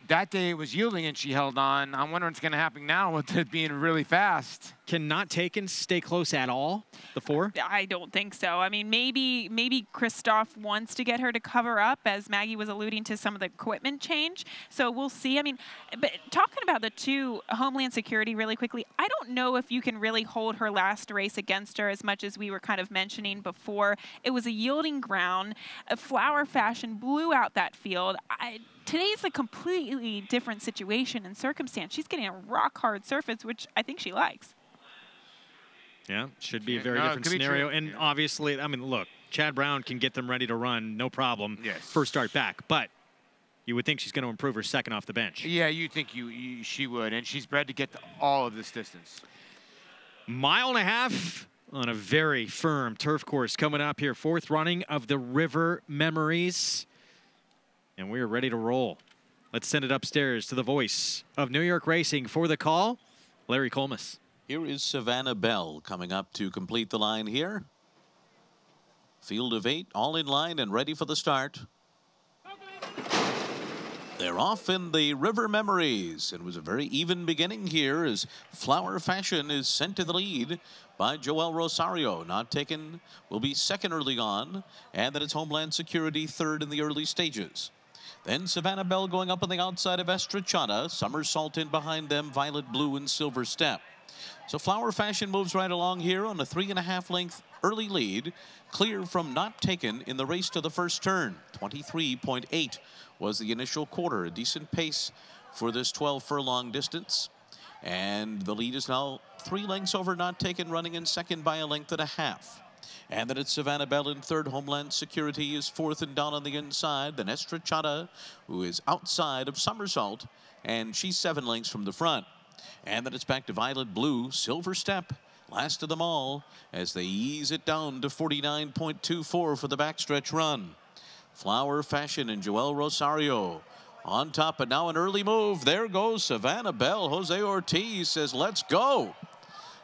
that day it was yielding and she held on. I'm wondering what's going to happen now with it being really fast. Can Not Taken stay close at all, the 4? I don't think so. I mean, maybe Christoph wants to get her to cover up, as Maggie was alluding to some of the equipment change. So we'll see. I mean, but talking about the 2, Homeland Security really quickly, I don't know if you can really hold her last race against her as much as we were kind of mentioning before. It was a yielding ground. Flower Fashion blew out that field. Today's a completely different situation and circumstance. She's getting a rock-hard surface, which I think she likes. Yeah, should be a very different scenario. And obviously, I mean, look, Chad Brown can get them ready to run, no problem, first start back. But you would think she's going to improve her second off the bench. Yeah, you think she would, and she's bred to get all of this distance. 1.5 miles on a very firm turf course coming up here. 4th running of the River Memories. And we are ready to roll. Let's send it upstairs to the voice of New York racing for the call, Larry Colmus. Here is Savannah Bell coming up to complete the line here. Field of 8, all in line and ready for the start. They're off in the River Memories. It was a very even beginning here as Flower Fashion is sent to the lead by Joel Rosario. Not Taken will be second early on, and then it's Homeland Security third in the early stages. Then Savannah Bell going up on the outside of Estrachada. Somersault in behind them, Violet Blue and Silver Step. So Flower Fashion moves right along here on a 3.5 length early lead, clear from Not Taken in the race to the first turn. 23.8 was the initial quarter, a decent pace for this 12 furlong distance. And the lead is now 3 lengths over Not Taken, running in second by 1.5 lengths. And then it's Savannah Bell in third. Homeland Security is fourth and down on the inside. Then Estrachada, who is outside of Somersault, and she's 7 lengths from the front. And then it's back to Violet Blue. Silver Step, last of them all, as they ease it down to 49.24 for the backstretch run. Flower Fashion and Joel Rosario on top, but now an early move. There goes Savannah Bell. Jose Ortiz says, let's go.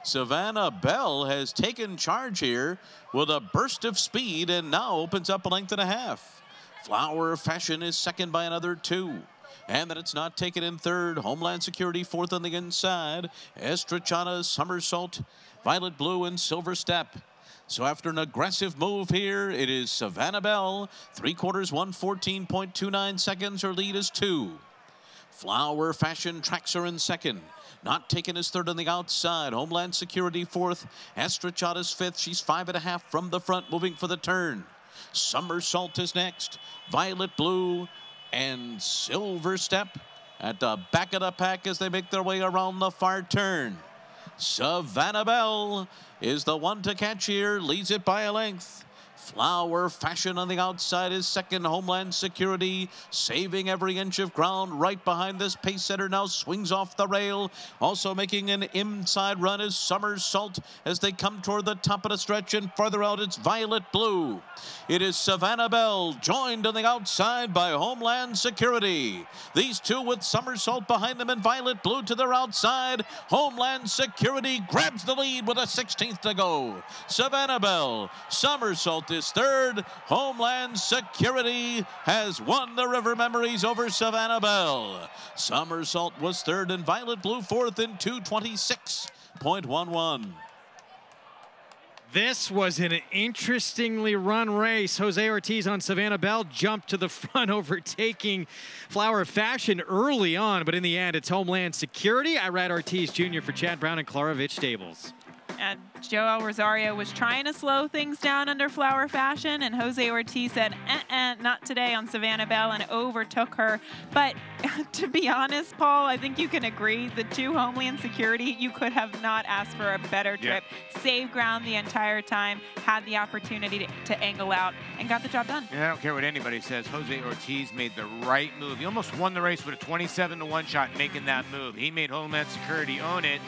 Savannah Bell has taken charge here with a burst of speed and now opens up 1.5 lengths. Flower Fashion is second by another 2. And then it's Not Taken in third. Homeland Security fourth on the inside. Estrachada, Somersault, Violet Blue, and Silver Step. So after an aggressive move here, it is Savannah Bell. 3/4, 1:14.29 seconds. Her lead is 2. Flower Fashion tracks her in second. Not taken is third on the outside. Homeland Security fourth. Estrachad is fifth. She's 5.5 from the front, moving for the turn. Somersault is next. Violet Blue and Silver Step at the back of the pack as they make their way around the far turn. Savannah Bell is the one to catch here, leads it by a length. Flower Fashion on the outside is second. Homeland Security saving every inch of ground right behind this pace setter. Now swings off the rail. Also making an inside run is Somersault as they come toward the top of the stretch, and farther out it's Violet Blue. It is Savannah Bell joined on the outside by Homeland Security. These two with Somersault behind them and Violet Blue to their outside. Homeland Security grabs the lead with a 16th to go. Savannah Bell, Somersault is third. Homeland Security has won the River Memories over Savannah Bell. Somersault was third and Violet Blue fourth in 2:26.11. This was an interestingly run race. Jose Ortiz on Savannah Bell jumped to the front, overtaking Flower Fashion early on, but in the end, it's Homeland Security. Irad Ortiz Jr. for Chad Brown and Klarovich Stables. And Joel Rosario was trying to slow things down under Flower Fashion, and Jose Ortiz said, not today on Savannah Bell, and overtook her. But to be honest, Paul, I think you can agree, the two Homeland Security, you could have not asked for a better trip. Yeah. Saved ground the entire time, had the opportunity to angle out, and got the job done. And I don't care what anybody says, Jose Ortiz made the right move. He almost won the race with a 27-1 shot making that move. He made Homeland Security earn it,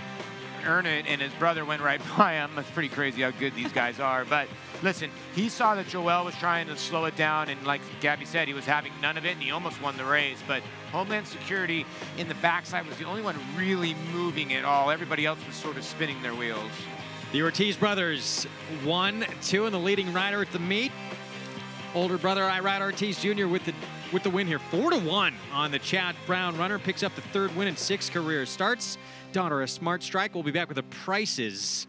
and his brother went right by him. It's pretty crazy how good these guys are. But listen, he saw that Joel was trying to slow it down, and like Gabby said, he was having none of it, and he almost won the race. But Homeland Security in the backside was the only one really moving at all. Everybody else was sort of spinning their wheels. The Ortiz brothers 1-2 and the leading rider at the meet. Older brother Irad Ortiz Jr. with the win here. 4-1 on the Chad Brown runner. Picks up the third win in 6 career starts. Daughter, a smart strike. We'll be back with the prices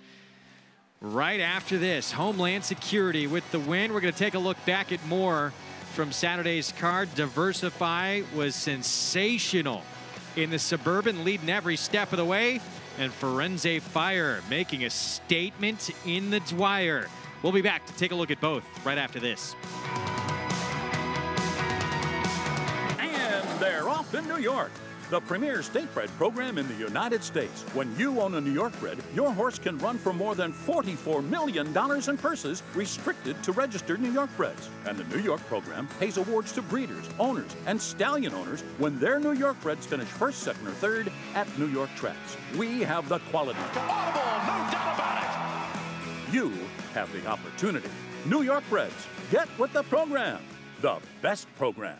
right after this. Homeland Security with the win. We're going to take a look back at more from Saturday's card. Diversify was sensational in the Suburban, leading every step of the way. And Firenze Fire making a statement in the Dwyer. We'll be back to take a look at both right after this. And they're off in New York, the premier state bred program in the United States. When you own a New York bred, your horse can run for more than $44 million in purses restricted to registered New York breds. And the New York program pays awards to breeders, owners, and stallion owners when their New York breds finish first, second, or third at New York tracks. We have the quality. Audible, no doubt about it. You have the opportunity. New York breds, get with the program. The best program.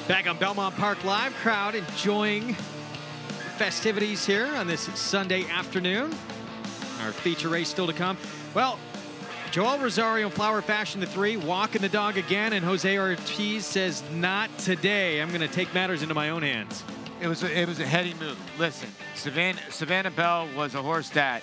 Back on Belmont Park Live, crowd enjoying festivities here on this Sunday afternoon. Our feature race still to come. Well, Joel Rosario, Flower Fashion, the 3, walking the dog again, and Jose Ortiz says, not today. I'm going to take matters into my own hands. It was a heady move. Listen, Savannah Bell was a horse that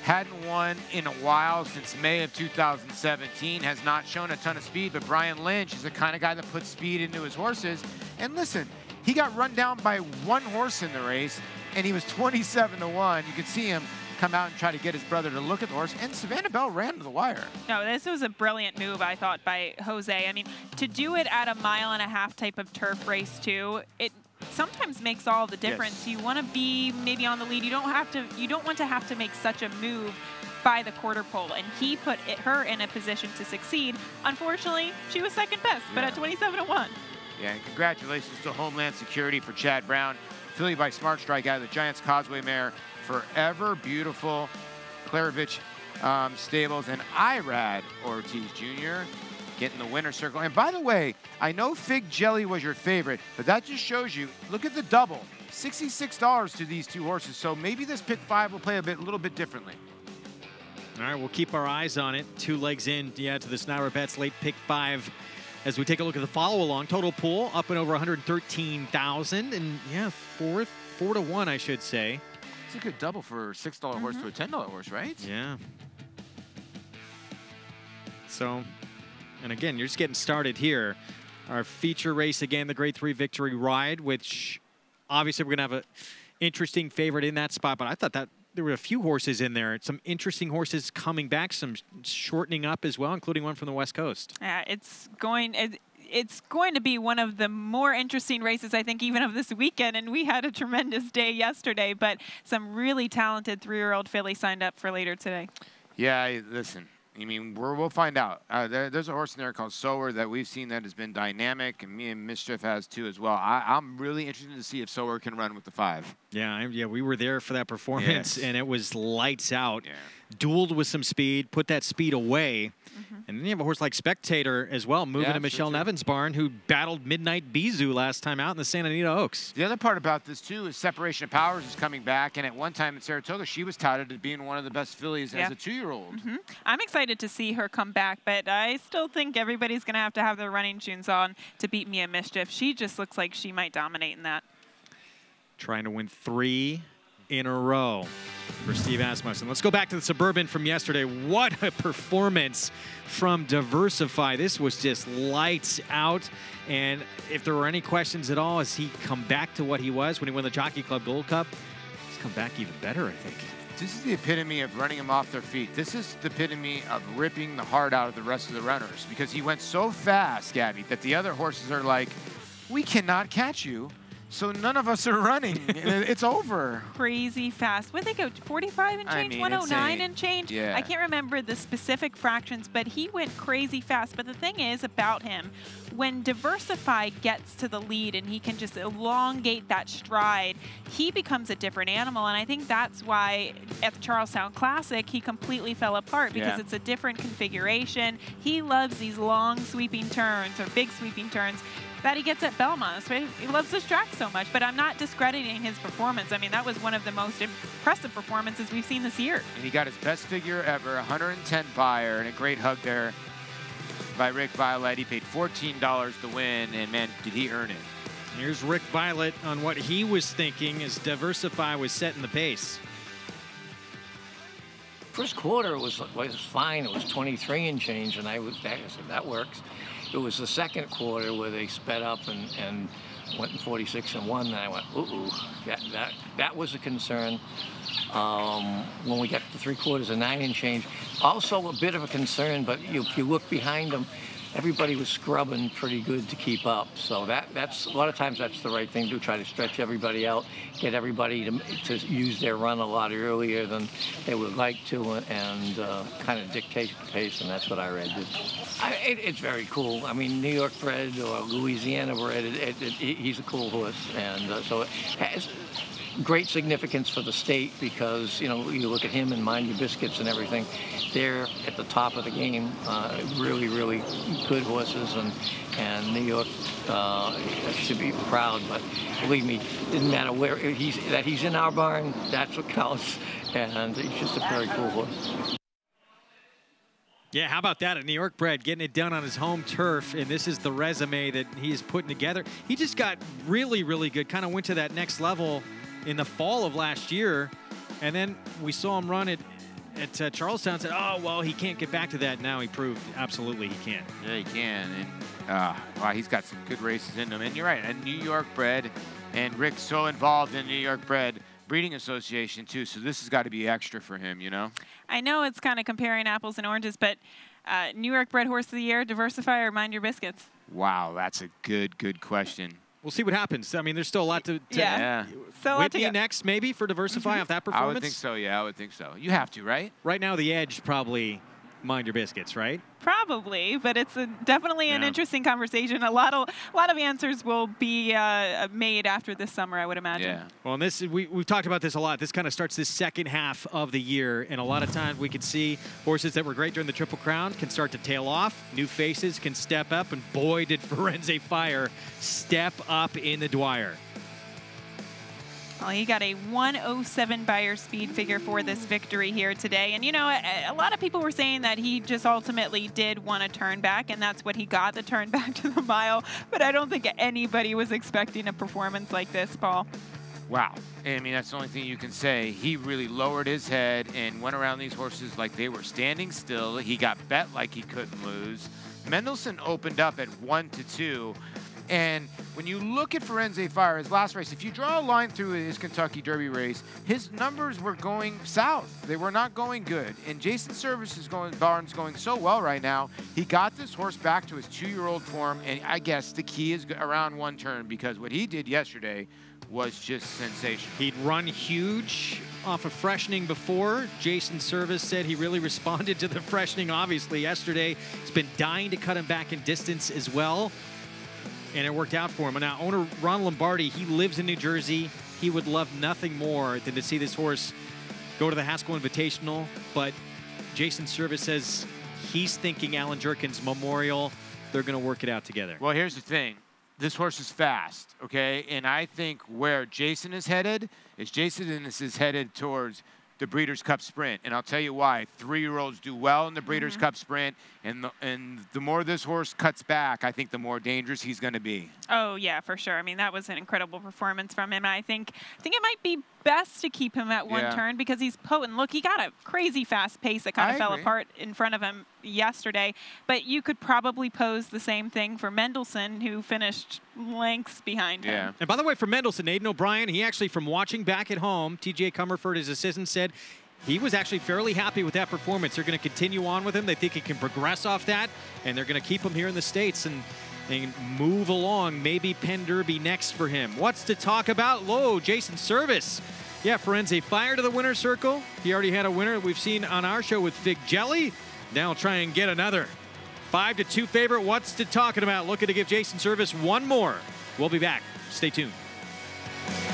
hadn't won in a while since May of 2017, has not shown a ton of speed, but Brian Lynch is the kind of guy that puts speed into his horses. And listen, he got run down by one horse in the race, and he was 27-1. You could see him come out and try to get his brother to look at the horse, and Savannah Bell ran to the wire. No, this was a brilliant move, I thought, by Jose. I mean, to do it at a 1.5 mile type of turf race, too, it sometimes makes all the difference. Yes. You want to be maybe on the lead. You don't want to have to make such a move by the quarter pole, and he put her in a position to succeed. Unfortunately, she was second best, but at 27-1. Yeah, and congratulations to Homeland Security for Chad Brown, filly by Smart Strike out of the Giants Causeway mare. Forever Beautiful, Klarovich Stables, and Irad Ortiz Jr. getting the winner's circle. And by the way, I know Fig Jelly was your favorite, but that just shows you, look at the double, $66 to these two horses. So maybe this pick 5 will play a little bit differently. All right, we'll keep our eyes on it. 2 legs in, to this Naira Bets late pick 5. As we take a look at the follow-along, total pool up and over 113,000, and yeah, 4-1, I should say. It's a good double for a $6 horse to a $10 horse, right? Yeah. So, and again, you're just getting started here. Our feature race, again, the Grade 3 Victory Ride, which obviously we're going to have an interesting favorite in that spot, but I thought that there were a few horses in there. Some interesting horses coming back, some shortening up as well, including one from the West Coast. Yeah, it's going to be one of the more interesting races, I think, even of this weekend. And we had a tremendous day yesterday, but some really talented 3-year-old fillies signed up for later today. Yeah, listen, I mean, we'll find out. There's a horse in there called Sower that we've seen that has been dynamic, and me and Mischief has too as well. I'm really interested to see if Sower can run with the 5. Yeah, we were there for that performance, and it was lights out. Yeah. Dueled with some speed, put that speed away. And then you have a horse like Spectator as well, moving to Michelle Nevin's barn, who battled Midnight Bizou last time out in the Santa Anita Oaks. The other part about this, too, is Separation of Powers is coming back. And at one time in Saratoga, she was touted as being one of the best fillies as a 2-year-old. I'm excited to see her come back, but I still think everybody's going to have their running shoes on to beat Mia Mischief. She just looks like she might dominate in that. Trying to win 3 in a row for Steve Asmussen. Let's go back to the Suburban from yesterday. What a performance from Diversify. This was just lights out. And if there were any questions at all, has he come back to what he was when he won the Jockey Club Gold Cup? He's come back even better, I think. This is the epitome of running them off their feet. This is the epitome of ripping the heart out of the rest of the runners, because he went so fast, Gabby, that the other horses are like, we cannot catch you. So none of us are running. It's over. Crazy fast. What did they go, 45 and change, 109 and change? Yeah. I can't remember the specific fractions, but he went crazy fast. But the thing is about him, when Diversify gets to the lead and he can just elongate that stride, he becomes a different animal. And I think that's why at the Charlestown Classic, he completely fell apart, because it's a different configuration. He loves these long sweeping turns, or big sweeping turns, that he gets at Belmont. So he loves this track so much, but I'm not discrediting his performance. I mean, that was one of the most impressive performances we've seen this year. And he got his best figure ever, 110 buyer, and a great hug there by Rick Violet. He paid $14 to win, and man, did he earn it. Here's Rick Violet on what he was thinking as Diversify was setting the pace. First quarter was fine. It was 23 and change, and I said, that works. It was the second quarter where they sped up and went in 46 and 1, and I went, ooh, that was a concern. When we got to 3/4 of 9 and change, also a bit of a concern, but if you look behind them, everybody was scrubbing pretty good to keep up. So that's a lot of times that's the right thing to do, try to stretch everybody out, get everybody to use their run a lot earlier than they would like to, and kind of dictate the pace, and that's what I read. It's very cool. I mean, New York bred or Louisiana bred, he's a cool horse, and so great significance for the state because, you know, you look at him and Mind Your Biscuits and everything, they're at the top of the game. Really, really good horses, and New York should be proud. But believe me, it didn't matter where he's in our barn. That's what counts, and he's just a very cool horse. Yeah, how about that? A New York bred getting it done on his home turf, and this is the resume that he's putting together. He just got really, really good, kind of went to that next level in the fall of last year, and then we saw him run it at Charlestown, said, oh, well, he can't get back to that. Now he proved absolutely he can. Yeah, he can, and wow, he's got some good races in him. And you're right, a New York bred, and Rick's so involved in New York bred breeding association too, so this has got to be extra for him, you know? I know it's kind of comparing apples and oranges, but New York bred horse of the year, Diversify or Mind Your Biscuits? Wow, that's a good question. We'll see what happens. I mean, there's still a lot to yeah. So Whitney next, maybe, for Diversify off that performance? I would think so, yeah, I would think so. You have to, right? Right now, the edge probably Mind Your Biscuits, right? Probably, but it's definitely an interesting conversation. A lot of answers will be made after this summer, I would imagine. Yeah. Well, and this we've talked about this a lot. This kind of starts this second half of the year, and a lot of times we can see horses that were great during the Triple Crown can start to tail off. New faces can step up, and boy, did Firenze Fire step up in the Dwyer. Well, he got a 107 Beyer speed figure for this victory here today. And, you know, a lot of people were saying that he just ultimately did want to turn back, and that's what he got, the turn back to the mile. But I don't think anybody was expecting a performance like this, Paul. Wow. I mean, that's the only thing you can say. He really lowered his head and went around these horses like they were standing still. He got bet like he couldn't lose. Mendelssohn opened up at 1-2. And when you look at Firenze Fire, his last race, if you draw a line through his Kentucky Derby race, his numbers were going south. They were not going good. And Jason Service's barn's going so well right now. He got this horse back to his 2-year-old form, and I guess the key is around one turn, because what he did yesterday was just sensational. He'd run huge off of freshening before. Jason Service said he really responded to the freshening, obviously, yesterday. He's been dying to cut him back in distance as well, and it worked out for him. And now owner Ron Lombardi, he lives in New Jersey. He would love nothing more than to see this horse go to the Haskell Invitational, but Jason Service says he's thinking Alan Jerkins Memorial. They're going to work it out together. Well, here's the thing. This horse is fast, okay? And I think where Jason is headed is headed towards the Breeders' Cup Sprint. And I'll tell you why. 3-year-olds do well in the Breeders' Cup Sprint, and the more this horse cuts back, I think the more dangerous he's going to be. Oh, yeah, for sure. I mean, that was an incredible performance from him. And I think it might be best to keep him at one turn because he's potent. Look, he got a crazy fast pace that kind of fell apart in front of him yesterday. But you could probably pose the same thing for Mendelssohn, who finished lengths behind him. And by the way, for Mendelssohn, Aidan O'Brien, he actually, from watching back at home, TJ Comerford, his assistant, said he was actually fairly happy with that performance. They're going to continue on with him. They think he can progress off that, and they're going to keep him here in the States and move along. Maybe Penn Derby next for him. What's to talk about? Low, Jason Service. Yeah, Firenze Fire to the winner's circle. He already had a winner we've seen on our show with Fig Jelly. Now try and get another. 5-2 favorite. What's to talking about? Looking to give Jason Service one more. We'll be back. Stay tuned.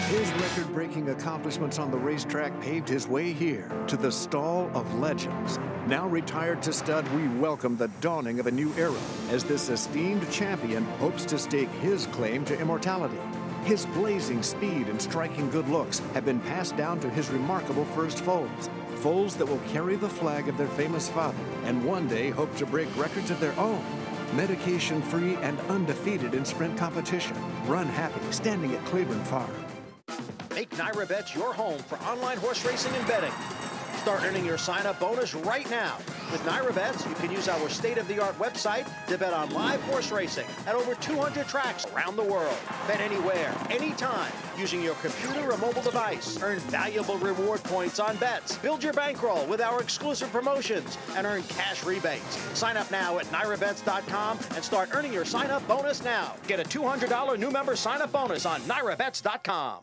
His record-breaking accomplishments on the racetrack paved his way here to the Stall of Legends. Now retired to stud, we welcome the dawning of a new era as this esteemed champion hopes to stake his claim to immortality. His blazing speed and striking good looks have been passed down to his remarkable first foals. Foals that will carry the flag of their famous father and one day hope to break records of their own. Medication-free and undefeated in sprint competition. Run happy, standing at Claiborne Farm. Make Naira Bets your home for online horse racing and betting. Start earning your sign-up bonus right now. With Naira Bets, you can use our state-of-the-art website to bet on live horse racing at over 200 tracks around the world. Bet anywhere, anytime, using your computer or mobile device. Earn valuable reward points on bets. Build your bankroll with our exclusive promotions and earn cash rebates. Sign up now at NairaBets.com and start earning your sign-up bonus now. Get a $200 new member sign-up bonus on NairaBets.com.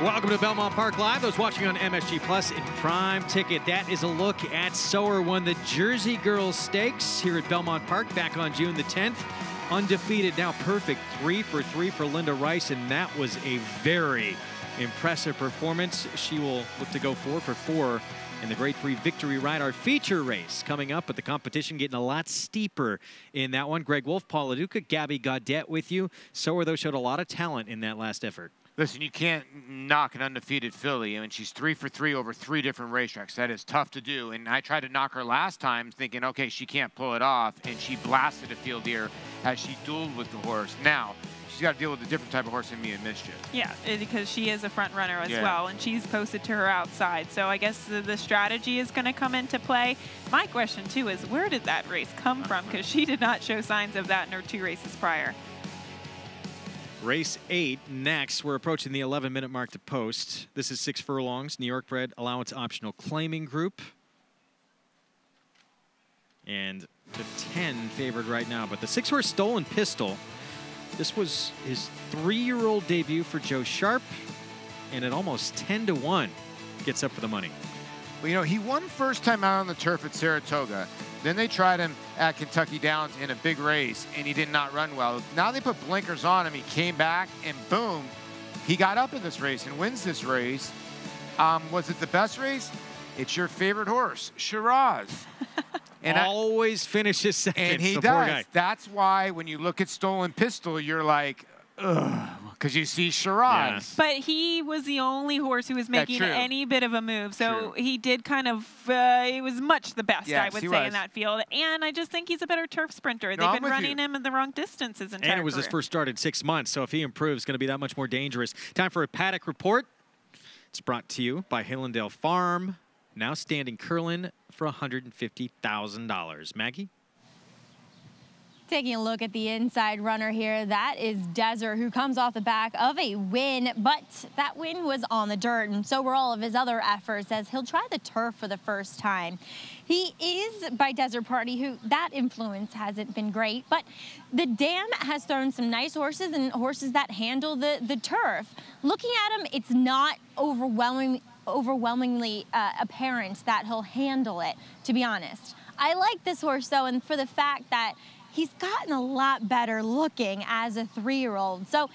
Welcome to Belmont Park Live. Those watching on MSG Plus in Prime Ticket. That is a look at Sower won the Jersey Girls Stakes here at Belmont Park back on June the 10th. Undefeated, now perfect 3 for 3 for Linda Rice, and that was a very impressive performance. She will look to go 4 for 4 in the Grade 3 Victory Ride, our feature race coming up, but the competition getting a lot steeper in that one. Greg Wolf, Paul LaDuca, Gabby Gaudet with you. Sower, though, showed a lot of talent in that last effort. Listen, you can't knock an undefeated filly. I mean, she's 3 for 3 over 3 different racetracks. That is tough to do. And I tried to knock her last time thinking, okay, she can't pull it off. And she blasted a field here as she dueled with the horse. Now, she's got to deal with a different type of horse than me in Mischief. Yeah, because she is a front runner as well, and she's posted to her outside. So I guess the strategy is going to come into play. My question, too, is where did that race come from? Because she did not show signs of that in her 2 races prior. Race 8 next. We're approaching the 11-minute mark to post. This is 6 furlongs, New York bred allowance optional claiming group. And the 10 favored right now, but the 6-horse Stolen Pistol. This was his 3-year-old debut for Joe Sharp, and at almost 10-1 gets up for the money. Well, you know, he won first time out on the turf at Saratoga. Then they tried him at Kentucky Downs in a big race, and he did not run well. Now they put blinkers on him. He came back, and boom, he got up in this race and wins this race. Was it the best race? It's your favorite horse, Shiraz. And always finishes second. And he does. That's why when you look at Stolen Pistol, you're like, ugh, because you see Shiraz. Yeah. But he was the only horse who was making any bit of a move. So he did kind of, it was much the best, I would say, in that field. And I just think he's a better turf sprinter. They've been running him in the wrong distance his entire And it was career. his first start in 6 months, so if he improves, it's going to be that much more dangerous. Time for a paddock report. It's brought to you by Hillendale Farm. Now standing Curlin for $150,000. Maggie? Taking a look at the inside runner here, that is Desert, who comes off the back of a win, but that win was on the dirt, and so were all of his other efforts as he'll try the turf for the first time. He is by Desert Party, who that influence hasn't been great, but the dam has thrown some nice horses and horses that handle the turf. Looking at him, it's not overwhelmingly apparent that he'll handle it, to be honest. I like this horse, though, and for the fact that he's gotten a lot better looking as a 3-year-old. So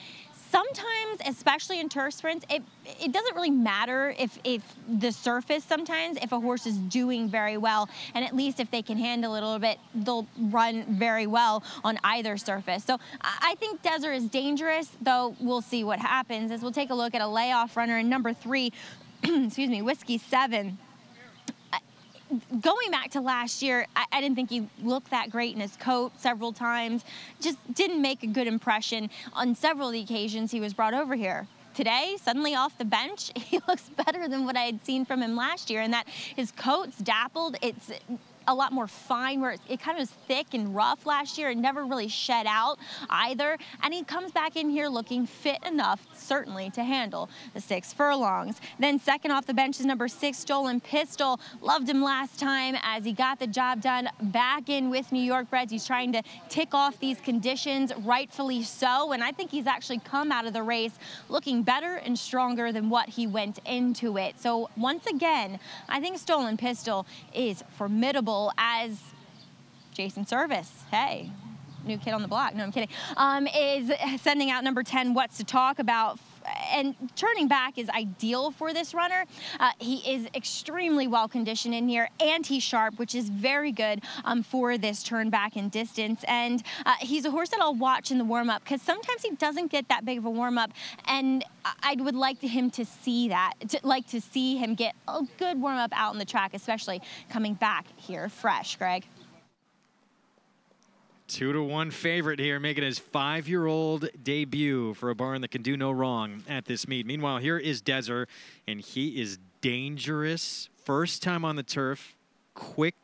sometimes, especially in turf sprints, it doesn't really matter if the surface sometimes, if a horse is doing very well, and at least if they can handle it a little bit, they'll run very well on either surface. So I think Desert is dangerous, though we'll see what happens as we'll take a look at a layoff runner in number 3, excuse me, Whiskey 7. Going back to last year, I didn't think he looked that great in his coat several times. Just didn't make a good impression on several of the occasions he was brought over here. Today, suddenly off the bench, he looks better than what I had seen from him last year, and that his coat's dappled. It's a lot more fine, where it kind of was thick and rough last year and never really shed out either. And he comes back in here looking fit enough, certainly, to handle the 6 furlongs. Then second off the bench is number 6, Stolen Pistol. Loved him last time as he got the job done back in with New York Breds. He's trying to tick off these conditions, rightfully so. And I think he's actually come out of the race looking better and stronger than what he went into it. So once again, I think Stolen Pistol is formidable as Jason Service, hey, new kid on the block, no, I'm kidding, is sending out number 10, What's to Talk About, and turning back is ideal for this runner. He is extremely well conditioned in here, and he's sharp, which is very good for this turn back in distance. And he's a horse that I'll watch in the warm-up because sometimes he doesn't get that big of a warm-up, and I would like him to see that, to see him get a good warm-up out on the track, especially coming back here fresh. Greg? 2-1 favorite here, making his 5-year-old debut for a barn that can do no wrong at this meet. Meanwhile, here is Desert, and he is dangerous. First time on the turf, quick,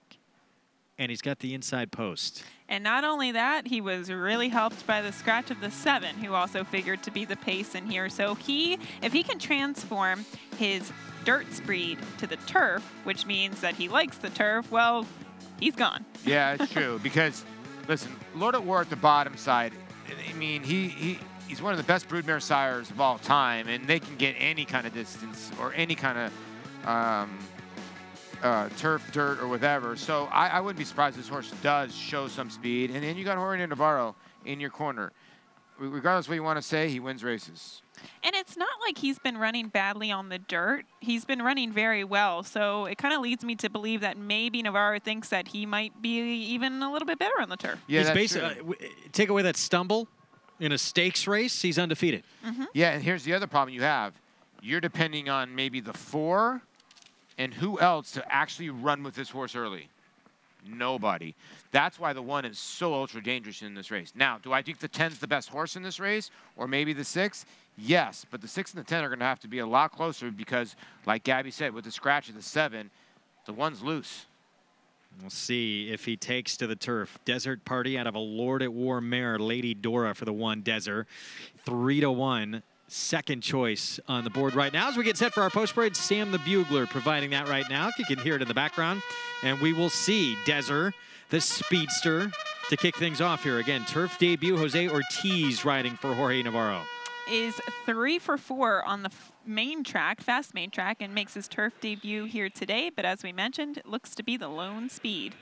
and he's got the inside post. And not only that, he was really helped by the scratch of the 7, who also figured to be the pace in here. So if he can transform his dirt speed to the turf, which means that he likes the turf, well, he's gone. Yeah, it's true, because listen, Lord at War at the bottom side, I mean, he's one of the best broodmare sires of all time, and they can get any kind of distance or any kind of turf, dirt, or whatever. So I wouldn't be surprised if this horse does show some speed. And then you got Jorge Navarro in your corner. Regardless of what you want to say, he wins races. And it's not like he's been running badly on the dirt. He's been running very well. So it kind of leads me to believe that maybe Navarro thinks that he might be even a little bit better on the turf. Yeah, he's basically take away that stumble in a stakes race, he's undefeated. Yeah, and here's the other problem you have. You're depending on maybe the 4 and who else to actually run with this horse early? Nobody. That's why the 1 is so ultra dangerous in this race. Now, do I think the 10's the best horse in this race, or maybe the 6? Yes, but the 6 and the 10 are going to have to be a lot closer because, like Gabby said, with the scratch of the 7, the 1's loose. We'll see if he takes to the turf. Desert Party out of a Lord at War mare, Lady Dora for the 1 Desert. 3-1. Second choice on the board right now as we get set for our post parade. Sam the Bugler providing that right now, if you can hear it in the background. And we will see Desert, the speedster, to kick things off here. Again, turf debut, Jose Ortiz riding for Jorge Navarro. Is 3 for 4 on the main track, fast main track, and makes his turf debut here today. But as we mentioned, it looks to be the lone speed.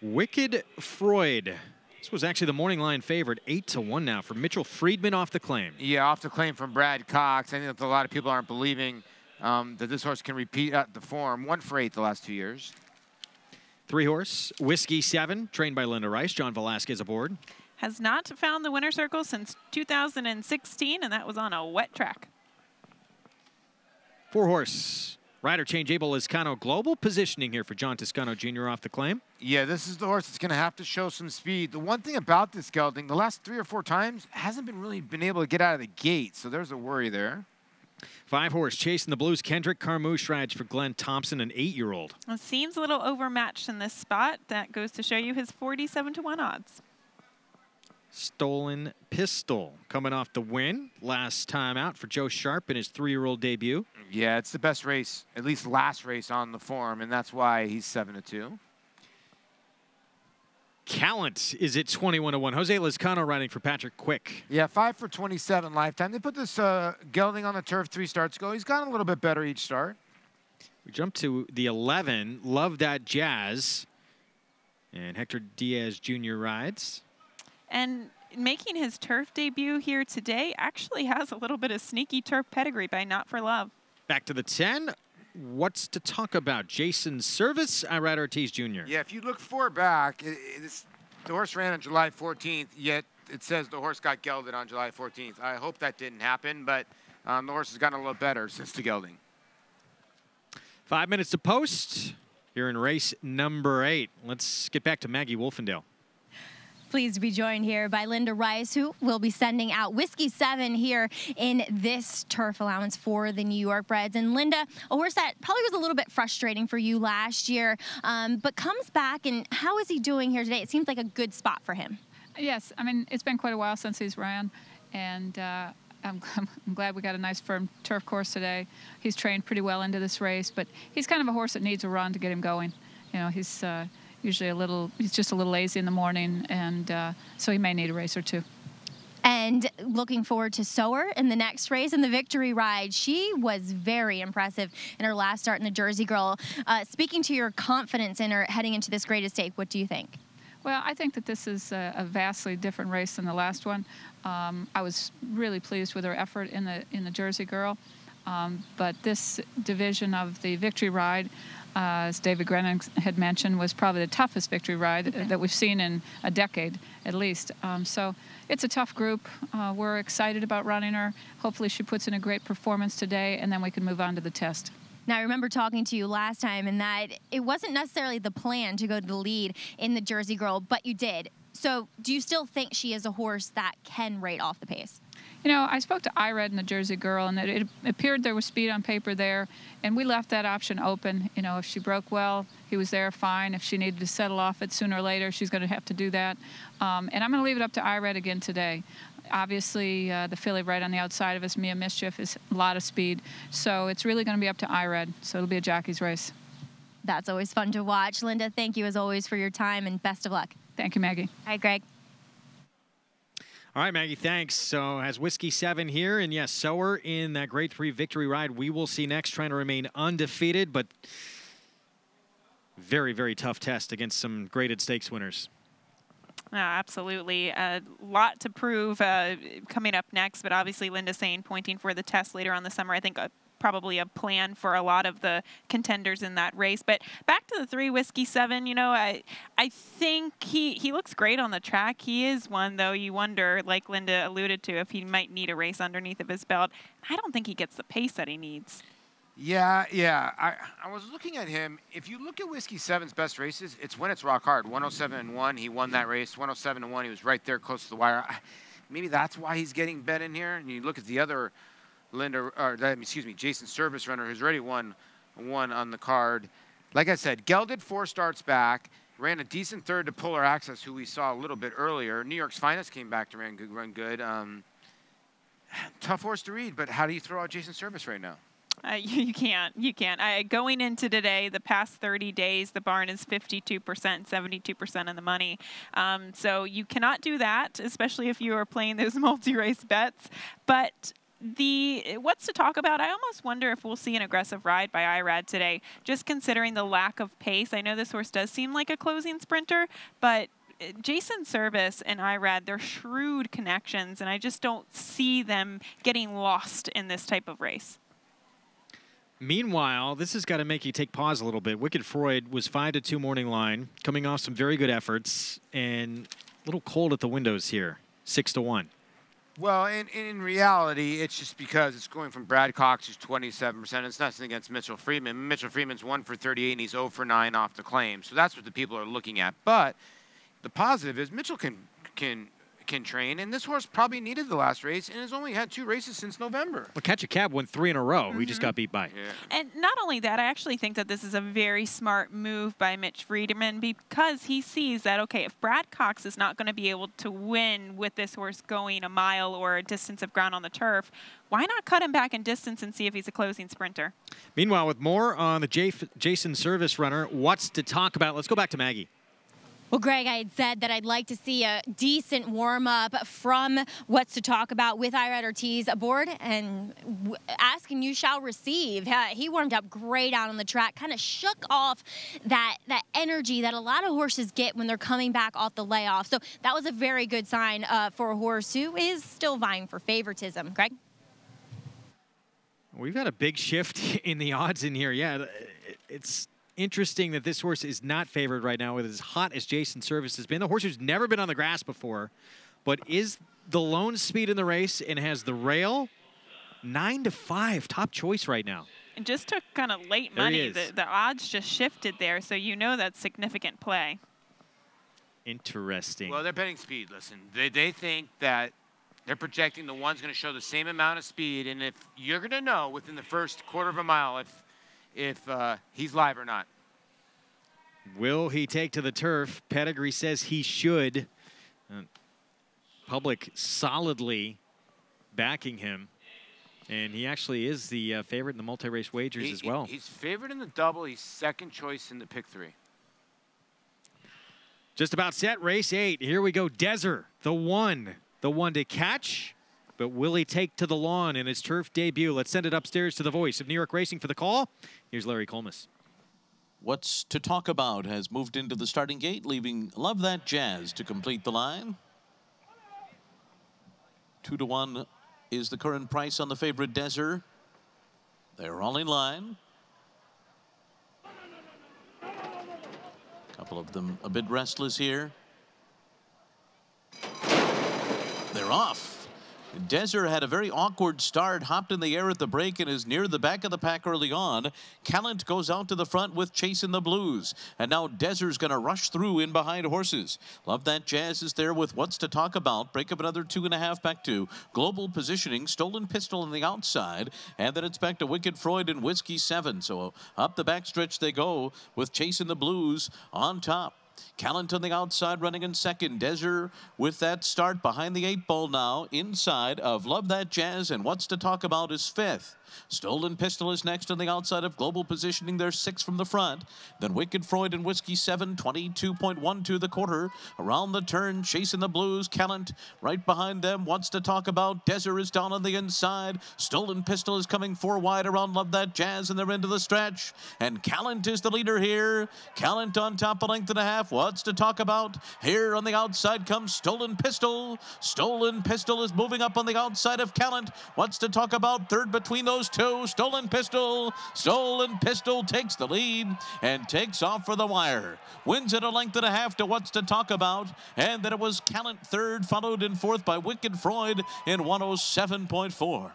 Wicked Freud. This was actually the morning line favorite, 8-1 now for Mitchell Friedman off the claim. Yeah, off the claim from Brad Cox. I think that a lot of people aren't believing that this horse can repeat the form. 1 for 8 the last 2 years. 3 horse, Whiskey 7, trained by Linda Rice. John Velasquez aboard. Has not found the winner's circle since 2016, and that was on a wet track. 4 horse, rider changeable Liscano. Global positioning here for John Toscano Jr. off the claim. Yeah, this is the horse that's going to have to show some speed. The one thing about this gelding, the last 3 or 4 times, hasn't really been able to get out of the gate, so there's a worry there. 5 horse, Chasing the Blues. Kendrick Carmouche rides for Glenn Thompson, an 8-year-old. It seems a little overmatched in this spot. That goes to show you his 47-1 odds. Stolen Pistol coming off the win last time out for Joe Sharp in his 3-year-old debut. Yeah, it's the best race, at least last race on the form, and that's why he's 7-2. Callant is at 21-1. Jose Liscano riding for Patrick Quick. Yeah, 5 for 27 lifetime. They put this gelding on the turf 3 starts ago. He's gotten a little bit better each start. We jump to the 11. Love That Jazz. And Hector Diaz Jr. rides. And making his turf debut here today actually has a little bit of sneaky turf pedigree by Not For Love. Back to the 10. What's to talk about? Jason Service, Irad Ortiz Jr. Yeah, if you look 4 back, the horse ran on July 14th, yet it says the horse got gelded on July 14th. I hope that didn't happen, but the horse has gotten a little better since the gelding. 5 minutes to post here in race number 8. Let's get back to Maggie Wolfendale. Pleased to be joined here by Linda Rice, who will be sending out Whiskey 7 here in this turf allowance for the New York Breds. And Linda, a horse that probably was a little bit frustrating for you last year, but comes back. And how is he doing here today? It seems like a good spot for him. Yes, I mean, it's been quite a while since he's ran, and I'm glad we got a nice firm turf course today. He's trained pretty well into this race, but he's kind of a horse that needs a run to get him going. You know, he's usually he's just a little lazy in the morning, and so he may need a race or 2. And looking forward to Sower in the next race in the Victory Ride. She was very impressive in her last start in the Jersey Girl. Speaking to your confidence in her heading into this great stake, what do you think? Well, I think that this is a vastly different race than the last one. I was really pleased with her effort in the Jersey Girl, but this division of the Victory Ride, as David Grennan had mentioned, was probably the toughest Victory Ride that we've seen in a decade, at least. So it's a tough group. We're excited about running her. Hopefully she puts in a great performance today, and then we can move on to the test. Now, I remember talking to you last time and that it wasn't necessarily the plan to go to the lead in the Jersey Girl, but you did. So do you still think she is a horse that can rate off the pace? You know, I spoke to Irad in the Jersey Girl, and it appeared there was speed on paper there, and we left that option open. You know, if she broke well, he was there, fine. If she needed to settle off it sooner or later, she's going to have to do that. And I'm going to leave it up to Irad again today. Obviously, the filly right on the outside of us, Mia Mischief, is a lot of speed. So it's really going to be up to Irad. So it'll be a jockey's race. That's always fun to watch. Linda, thank you as always for your time, and best of luck. Thank you, Maggie. Hi, Greg. All right, Maggie, thanks. So has Whiskey 7 here, and yes, Sower in that Grade 3 victory ride we will see next, trying to remain undefeated, but very, very tough test against some graded stakes winners. Absolutely. A lot to prove coming up next, but obviously Linda Sain pointing for the test later on the summer. I think probably a plan for a lot of the contenders in that race. But back to the 3 Whiskey 7, you know, I think he looks great on the track. He is one, though, you wonder, like Linda alluded to, if he might need a race underneath of his belt. I don't think he gets the pace that he needs. Yeah. I was looking at him. If you look at Whiskey 7's best races, it's when it's rock hard. 107-1, he won that race. 107-1, he was right there close to the wire. Maybe that's why he's getting bet in here. And you look at the other Jason Service runner who's already won on the card. Like I said, gelded 4 starts back, ran a decent third to Polar Access, who we saw a little bit earlier. New York's Finest came back to run good. Tough horse to read, but how do you throw out Jason Service right now? You can't. Going into today, the past 30 days, the barn is 52%, 72% in the money. So you cannot do that, especially if you are playing those multi-race bets. But what's to talk about? I almost wonder if we'll see an aggressive ride by Irad today, just considering the lack of pace. I know this horse does seem like a closing sprinter, but Jason Service and Irad, they're shrewd connections, and I just don't see them getting lost in this type of race. Meanwhile, this has got to make you take pause a little bit. Wicked Freud was 5-2 morning line, coming off some very good efforts, and a little cold at the windows here, 6-1. Well, in reality, it's just because it's going from Brad Cox, who's 27%. It's nothing against Mitchell Freeman. Mitchell Freeman's 1 for 38, and he's 0 for 9 off the claim. So that's what the people are looking at. But the positive is Mitchell can train, and this horse probably needed the last race and has only had 2 races since November. Well, Catch a Cab won 3 in a row. We just got beat by. Yeah. And not only that, I actually think that this is a very smart move by Mitch Friedman, because he sees that, okay, if Brad Cox is not going to be able to win with this horse going a mile or a distance of ground on the turf, why not cut him back in distance and see if he's a closing sprinter? Meanwhile, with more on the Jason Service runner, what's to talk about? Let's go back to Maggie. Well, Greg, I had said that I'd like to see a decent warm-up from What's to Talk About with Irad Ortiz aboard, and ask and you shall receive. He warmed up great out on the track, kind of shook off that energy that a lot of horses get when they're coming back off the layoff. So that was a very good sign for a horse who is still vying for favoritism. Greg? We've got a big shift in the odds in here. Yeah, it's interesting that this horse is not favored right now with as hot as Jason Service has been. The horse who's never been on the grass before, but is the lone speed in the race and has the rail. 9-5, top choice right now. And just took kind of late money. The odds just shifted there, so you know that's significant play. Interesting. Well, they're betting speed. Listen, they think that they're projecting the one's going to show the same amount of speed, and if you're going to know within the first quarter of a mile if he's live or not. Will he take to the turf? Pedigree says he should. Public solidly backing him. And he actually is the favorite in the multi-race wagers as well. He's favored in the double. He's second choice in the pick 3. Just about set, race 8. Here we go. Desert, the one to catch. But will he take to the lawn in his turf debut? Let's send it upstairs to the voice of New York Racing for the call. Here's Larry Colmus. What's to Talk About has moved into the starting gate, leaving Love That Jazz to complete the line. 2-1 is the current price on the favorite Desert. They're all in line. A couple of them a bit restless here. They're off. Desert had a very awkward start, hopped in the air at the break and is near the back of the pack early on. Callant goes out to the front with Chasing the Blues. And now Desert's going to rush through in behind horses. Love That Jazz is there with What's to Talk About. Break up another 2.5 back to Global Positioning. Stolen Pistol on the outside. And then it's back to Wicked Freud and Whiskey 7. So up the backstretch they go with Chasing the Blues on top. Callant on the outside, running in second. Desert with that start behind the 8-ball now, inside of Love That Jazz, and What's to Talk About is fifth. Stolen Pistol is next on the outside of Global Positioning. They're 6 from the front. Then Wicked Freud and Whiskey 7, 22.12 the quarter. Around the turn, chasing the Blues. Callant right behind them. Wants to Talk About. Desert is down on the inside. Stolen Pistol is coming 4 wide around Love That Jazz, and they're into the stretch. And Callant is the leader here. Callant on top, a length and a half. What's to Talk About? Here on the outside comes Stolen Pistol. Stolen Pistol is moving up on the outside of Callant. What's to Talk About? Third between those two. Stolen Pistol. Stolen Pistol takes the lead and takes off for the wire. Wins it a length and a half to What's to Talk About. And then it was Callant third, followed in fourth by Wicked Freud in 107.4.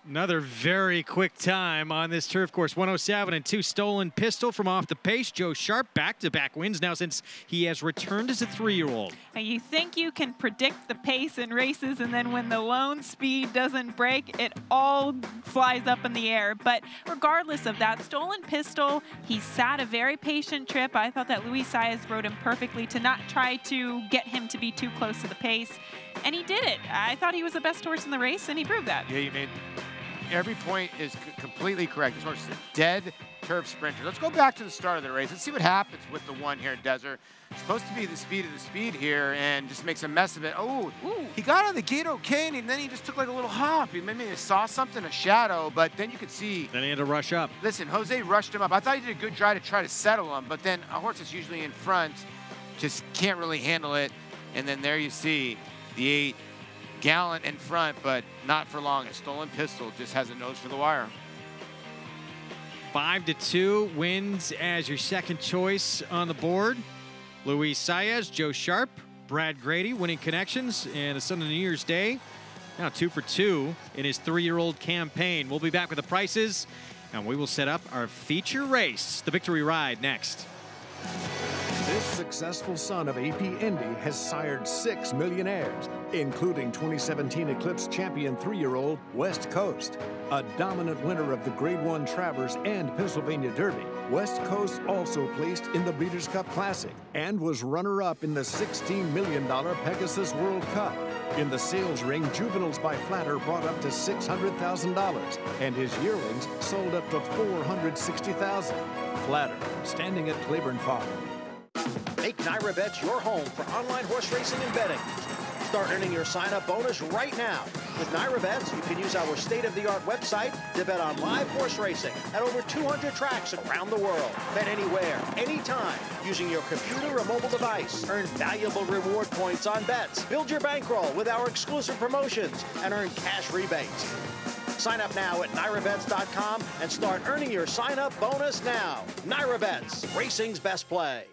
Another very quick time on this turf course. 107 and 2. Stolen Pistol from off the pace. Joe Sharp back-to-back wins now since he has returned as a 3-year-old. You think you can predict the pace in races, and then when the lone speed doesn't break, it all flies up in the air. But regardless of that, Stolen Pistol, he sat a very patient trip. I thought that Luis Saez rode him perfectly to not try to get him to be too close to the pace. And he did it. I thought he was the best horse in the race, and he proved that. Yeah, you made every point is completely correct. This horse is a dead turf sprinter. Let's go back to the start of the race. Let's see what happens with the one here in Desert. It's supposed to be the speed of the speed here and just makes a mess of it. Oh, he got on the gate okay, and then he just took like a little hop. He maybe saw something, a shadow, but then you could see. Then he had to rush up. Listen, Jose rushed him up. I thought he did a good try to settle him, but then a horse that's usually in front just can't really handle it. And then there you see the 8. Gallant in front, but not for long. A Stolen Pistol just has a nose for the wire. 5-2 wins as your second choice on the board. Luis Saez, Joe Sharp, Brad Grady winning connections, and a son of New Year's Day. Now 2 for 2 in his 3-year-old campaign. We'll be back with the prices, and we will set up our feature race, the Victory Ride, next. This successful son of AP Indy has sired 6 millionaires, including 2017 Eclipse champion 3-year-old West Coast. A dominant winner of the Grade 1 Travers and Pennsylvania Derby, West Coast also placed in the Breeders' Cup Classic and was runner-up in the $16 million Pegasus World Cup. In the sales ring, Juveniles by Flatter brought up to $600,000, and his yearlings sold up to $460,000. Flatter, standing at Claiborne Farm. Make NyraBets your home for online horse racing and betting. Start earning your sign-up bonus right now. With NyraBets, you can use our state-of-the-art website to bet on live horse racing at over 200 tracks around the world. Bet anywhere, anytime, using your computer or mobile device. Earn valuable reward points on bets. Build your bankroll with our exclusive promotions and earn cash rebates. Sign up now at NyraBets.com and start earning your sign-up bonus now. NyraBets, racing's best play.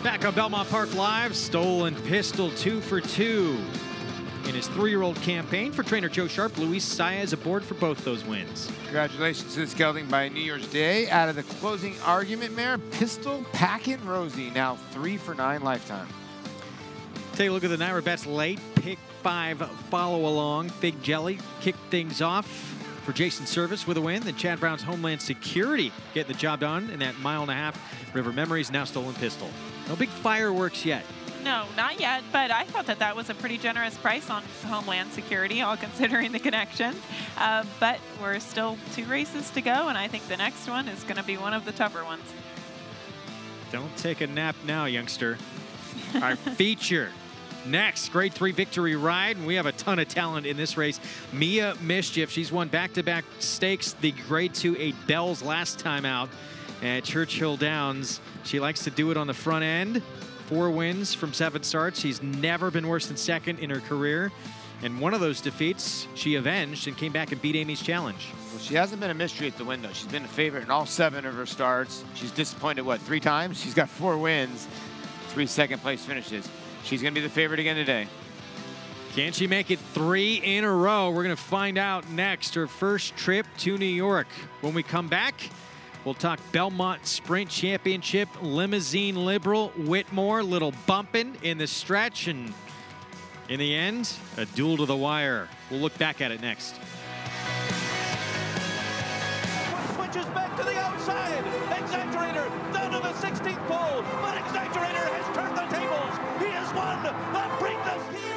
Back on Belmont Park Live, Stolen Pistol 2 for 2 in his 3-year-old campaign. For trainer Joe Sharp, Luis Saez aboard for both those wins. Congratulations to this gelding by New Year's Day. Out of the closing argument mare, Pistol Packin' Rosie, now 3 for 9 lifetime. Take a look at the Naira Bets late pick 5 follow along. Fig Jelly kicked things off for Jason Service with a win. Then Chad Brown's Homeland Security getting the job done in that 1.5 mile. River Memories, now Stolen Pistol. No big fireworks yet. No, not yet, but I thought that that was a pretty generous price on Homeland Security, all considering the connections. But we're still 2 races to go, and I think the next one is going to be one of the tougher ones. Don't take a nap now, youngster. Our feature next, Grade 3 Victory Ride, and we have a ton of talent in this race. Mia Mischief, she's won back-to-back stakes, the Grade 2 8 Bells last time out at Churchill Downs. She likes to do it on the front end. 4 wins from 7 starts. She's never been worse than second in her career. And one of those defeats she avenged and came back and beat Amy's challenge. Well, she hasn't been a mystery at the window. She's been a favorite in all 7 of her starts. She's disappointed, what, 3 times? She's got 4 wins, 3 second-place finishes. She's going to be the favorite again today. Can she make it 3 in a row? We're going to find out next. Her first trip to New York. When we come back, we'll talk Belmont Sprint Championship, Limousine Liberal, Whitmore, little bumping in the stretch, and in the end, a duel to the wire. We'll look back at it next. Switches back to the outside. Exaggerator down to the 16th pole, but Exaggerator has turned the tables. He has won the Preakness. He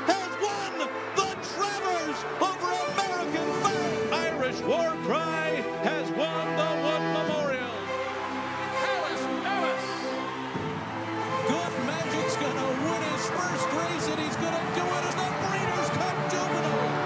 has won the Travers over American Flag. Irish War Cry has won the Wood Memorial. Alice. Good Magic's gonna win his first race, and he's gonna do it in the Breeders' Cup Juvenile.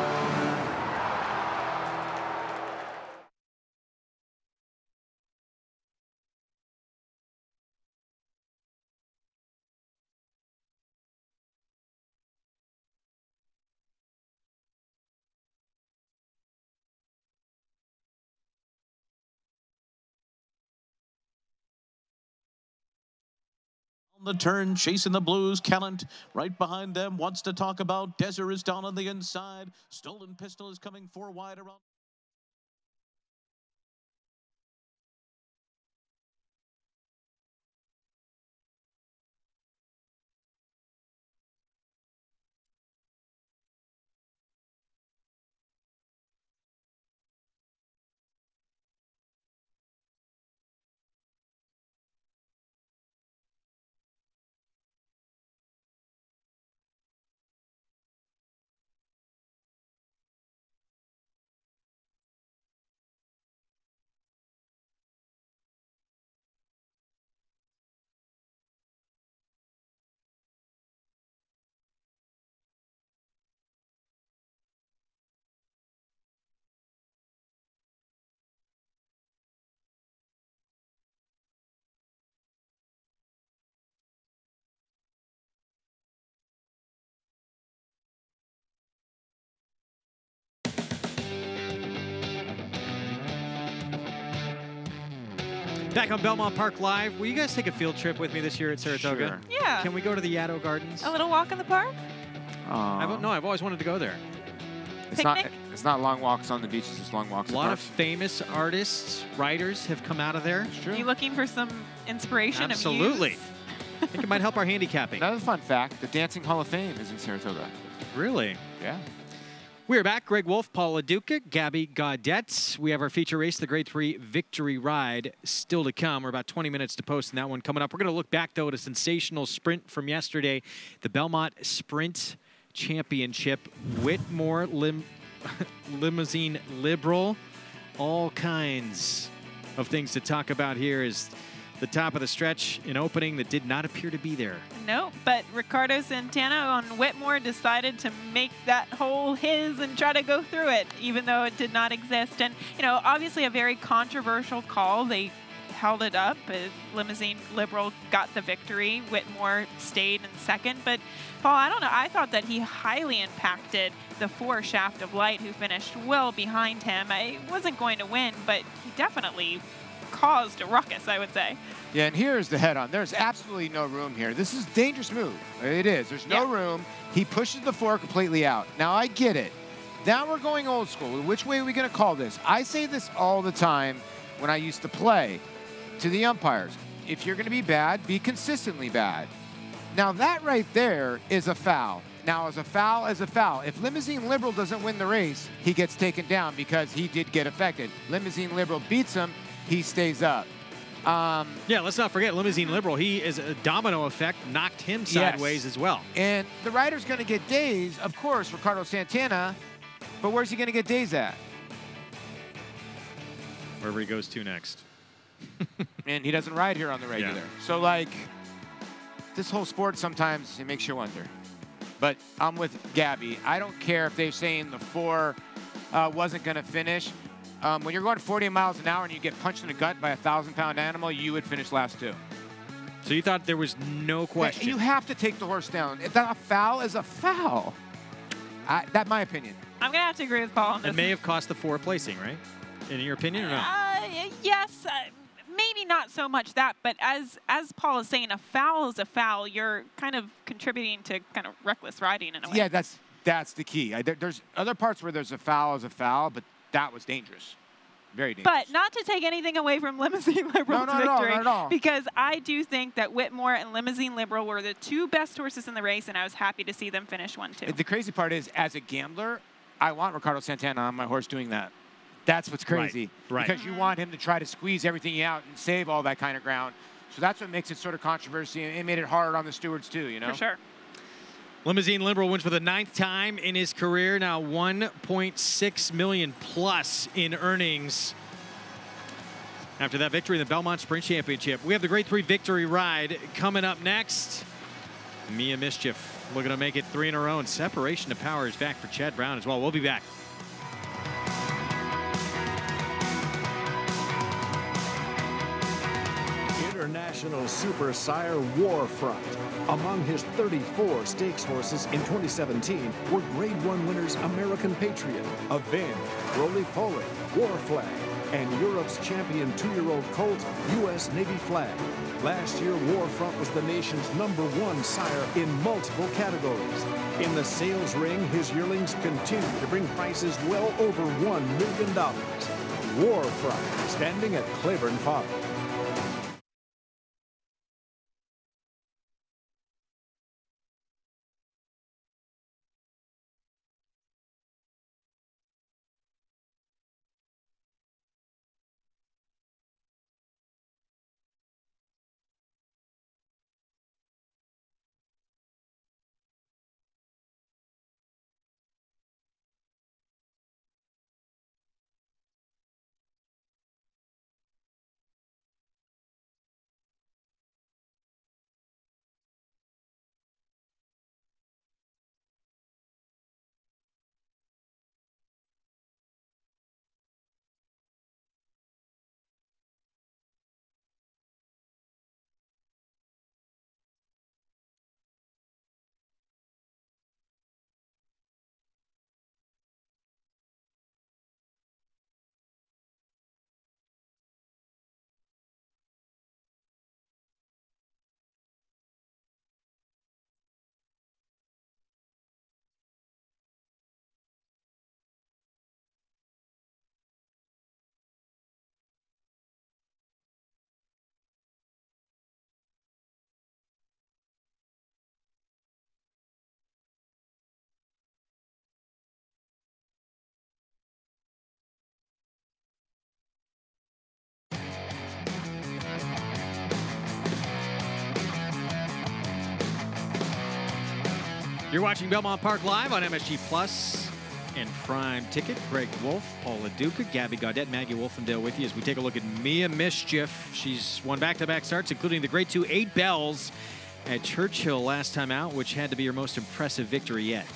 On the turn, chasing the Blues. Callant right behind them wants to talk about. Desert is down on the inside. Stolen Pistol is coming 4 wide around. Back on Belmont Park Live. Will you guys take a field trip with me this year at Saratoga? Sure. Yeah. Can we go to the Yaddo Gardens? A little walk in the park? I've always wanted to go there. It's not long walks on the beaches, it's long walks A in lot of parks. famous artists, writers have come out of there. Are you looking for some inspiration? Absolutely. Of I think it might help our handicapping. Another fun fact, the Dancing Hall of Fame is in Saratoga. Really? Yeah. We're back. Greg Wolf, Paula Duca, Gabby Gaudette. We have our feature race, the Grade 3 Victory Ride, still to come. We're about 20 minutes to post in that one coming up. We're going to look back, though, at a sensational sprint from yesterday, the Belmont Sprint Championship. Whitmore Limousine Liberal. All kinds of things to talk about here is the top of the stretch, an opening that did not appear to be there. No, but Ricardo Santana on Whitmore decided to make that hole his and try to go through it, even though it did not exist. And, you know, obviously a very controversial call. They held it up. Limousine Liberal got the victory. Whitmore stayed in second. But, Paul, I don't know. I thought that he highly impacted the 4 Shaft of Light, who finished well behind him. I wasn't going to win, but he definitely caused a ruckus, I would say. Yeah, and here's the head-on. There's absolutely no room here. This is a dangerous move. It is. There's no room. He pushes the 4 completely out. Now, I get it. Now we're going old school. Which way are we going to call this? I say this all the time when I used to play to the umpires. If you're going to be bad, be consistently bad. Now, that right there is a foul. Now, as a foul is a foul. If Limousine Liberal doesn't win the race, he gets taken down because he did get affected. Limousine Liberal beats him, he stays up. Yeah, let's not forget Limousine Liberal. He is a domino effect, knocked him sideways as well. And the rider's going to get dazed, of course, Ricardo Santana, but where's he going to get dazed at? Wherever he goes to next. And he doesn't ride here on the regular. Yeah. So, like, this whole sport sometimes it makes you wonder. But I'm with Gabby. I don't care if they're saying the 4 wasn't going to finish. When you're going 40 miles an hour and you get punched in the gut by a 1,000-pound animal, you would finish last 2. So you thought there was no question? You have to take the horse down. If a foul is a foul. That's my opinion. I'm going to have to agree with Paul on this. It may have cost the 4 placing, right? In your opinion or not? Yes. Maybe not so much that, but as Paul is saying, a foul is a foul. You're kind of contributing to kind of reckless riding in a way. Yeah, that's the key. There's other parts where there's a foul, but that was dangerous. Very dangerous. But not to take anything away from Limousine Liberal's victory, not at all. Because I do think that Whitmore and Limousine Liberal were the 2 best horses in the race, and I was happy to see them finish 1-2. The crazy part is, as a gambler, I want Ricardo Santana on my horse doing that. That's what's crazy. Right. Because you want him to try to squeeze everything out and save all that kind of ground. So that's what makes it sort of controversy, and it made it hard on the stewards too, you know? For sure. Limousine Liberal wins for the 9th time in his career. Now $1.6 million plus in earnings after that victory in the Belmont Sprint Championship. We have the Grade 3 Victory Ride coming up next. Mia Mischief looking to make it 3 in a row, and Separation of Power is back for Chad Brown as well. We'll be back. International Super Sire Warfront. Among his 34 stakes horses in 2017 were Grade 1 winners American Patriot, Avenge, Roly Poly, War Flag, and Europe's champion 2-year-old colt, U.S. Navy Flag. Last year, Warfront was the nation's #1 sire in multiple categories. In the sales ring, his yearlings continue to bring prices well over $1 million. Warfront, standing at Claiborne Farm. You're watching Belmont Park Live on MSG Plus and Prime Ticket. Greg Wolf, Paul LaDuca, Gabby Gaudet, Maggie Wolfendale with you as we take a look at Mia Mischief. She's won back-to-back starts, including the Grade 2 8 Bells at Churchill last time out, which had to be her most impressive victory yet.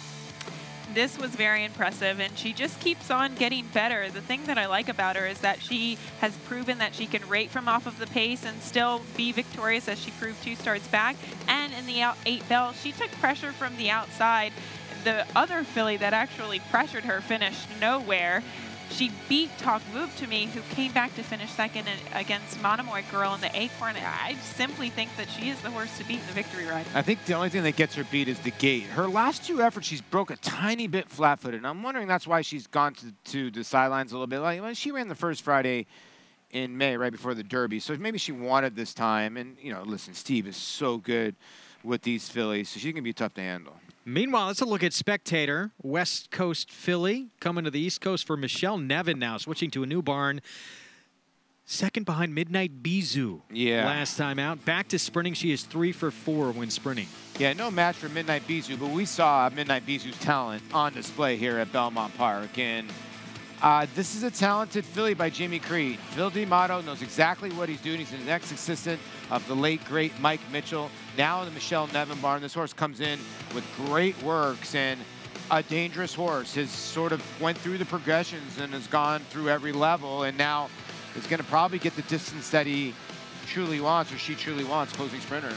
This was very impressive, and she just keeps on getting better. The thing that I like about her is that she has proven that she can rate from off of the pace and still be victorious, as she proved 2 starts back. And in the 8 Bell, she took pressure from the outside. The other filly that actually pressured her finished nowhere. She beat Talk Move to Me, who came back to finish second against Monomoy Girl in the Acorn. I simply think that she is the horse to beat in the Victory Ride. I think the only thing that gets her beat is the gait. Her last two efforts, she's broke a tiny bit flat-footed, and I'm wondering that's why she's gone to the sidelines a little bit. Like, well, she ran the first Friday in May, right before the Derby, so maybe she wanted this time. And, you know, listen, Steve is so good with these fillies, so she can be tough to handle. Meanwhile, let's look at Spectator. West Coast filly coming to the East Coast for Michelle Nevin now, switching to a new barn. Second behind Midnight Bijou. Yeah. Last time out. Back to sprinting. She is 3 for 4 when sprinting. Yeah, no match for Midnight Bijou, but we saw Midnight Bijou's talent on display here at Belmont Park. And this is a talented filly by Jimmy Creed. Phil D'Amato knows exactly what he's doing. He's an ex-assistant of the late, great Mike Mitchell. Now in the Michelle Nevin barn, this horse comes in with great works and a dangerous horse. Has sort of went through the progressions and has gone through every level, and now is going to probably get the distance that he truly wants, or she truly wants, closing sprinter.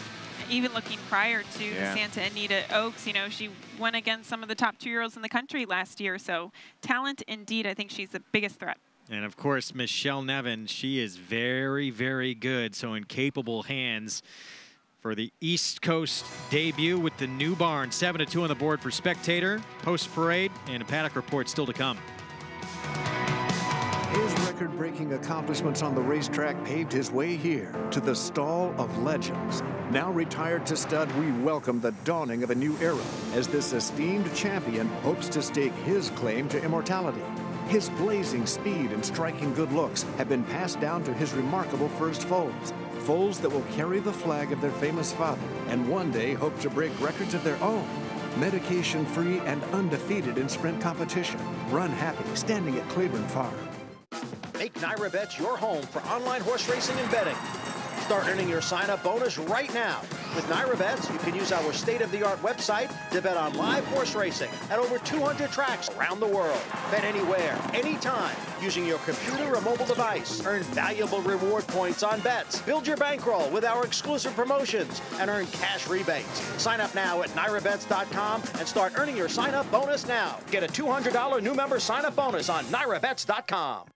Even looking prior to the Santa Anita Oaks, you know, she went against some of the top 2-year-olds in the country last year. So talent indeed, I think she's the biggest threat. And of course, Michelle Nevin, she is very, very good. So in capable hands for the East Coast debut with the new barn. 7-2 on the board for Spectator, post parade, and a paddock report still to come. His record-breaking accomplishments on the racetrack paved his way here to the Stall of Legends. Now retired to stud, we welcome the dawning of a new era as this esteemed champion hopes to stake his claim to immortality. His blazing speed and striking good looks have been passed down to his remarkable first foals. Foals that will carry the flag of their famous father and one day hope to break records of their own. Medication-free and undefeated in sprint competition. Run happy, standing at Claiborne Farm. Make Naira Bets your home for online horse racing and betting. Start earning your sign-up bonus right now. With Naira Bets, you can use our state-of-the-art website to bet on live horse racing at over 200 tracks around the world. Bet anywhere, anytime, using your computer or mobile device. Earn valuable reward points on bets. Build your bankroll with our exclusive promotions and earn cash rebates. Sign up now at NairaBets.com and start earning your sign-up bonus now. Get a $200 new member sign-up bonus on NairaBets.com.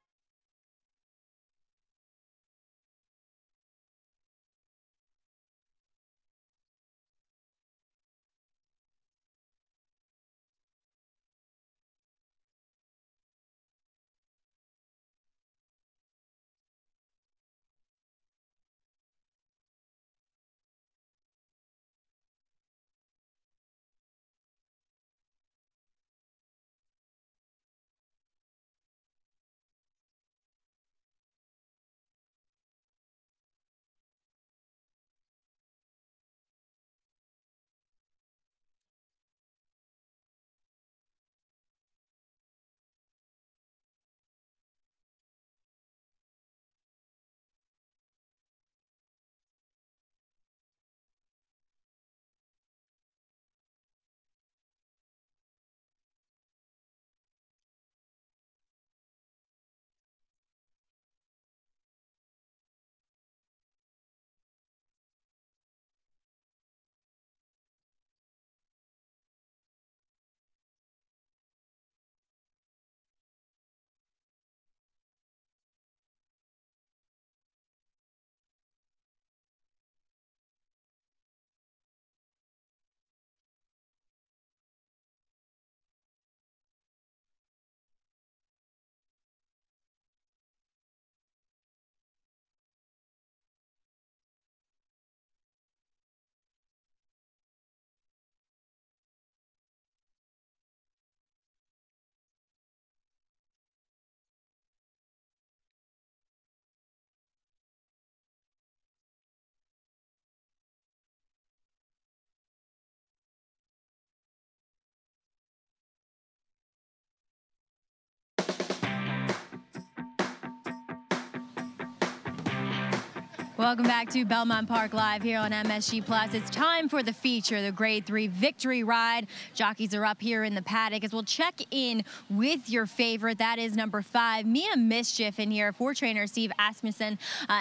Welcome back to Belmont Park Live here on MSG Plus. It's time for the feature, the Grade 3 Victory Ride. Jockeys are up here in the paddock as we'll check in with your favorite. That is number 5, Mia Mischief, in here for trainer Steve Asmussen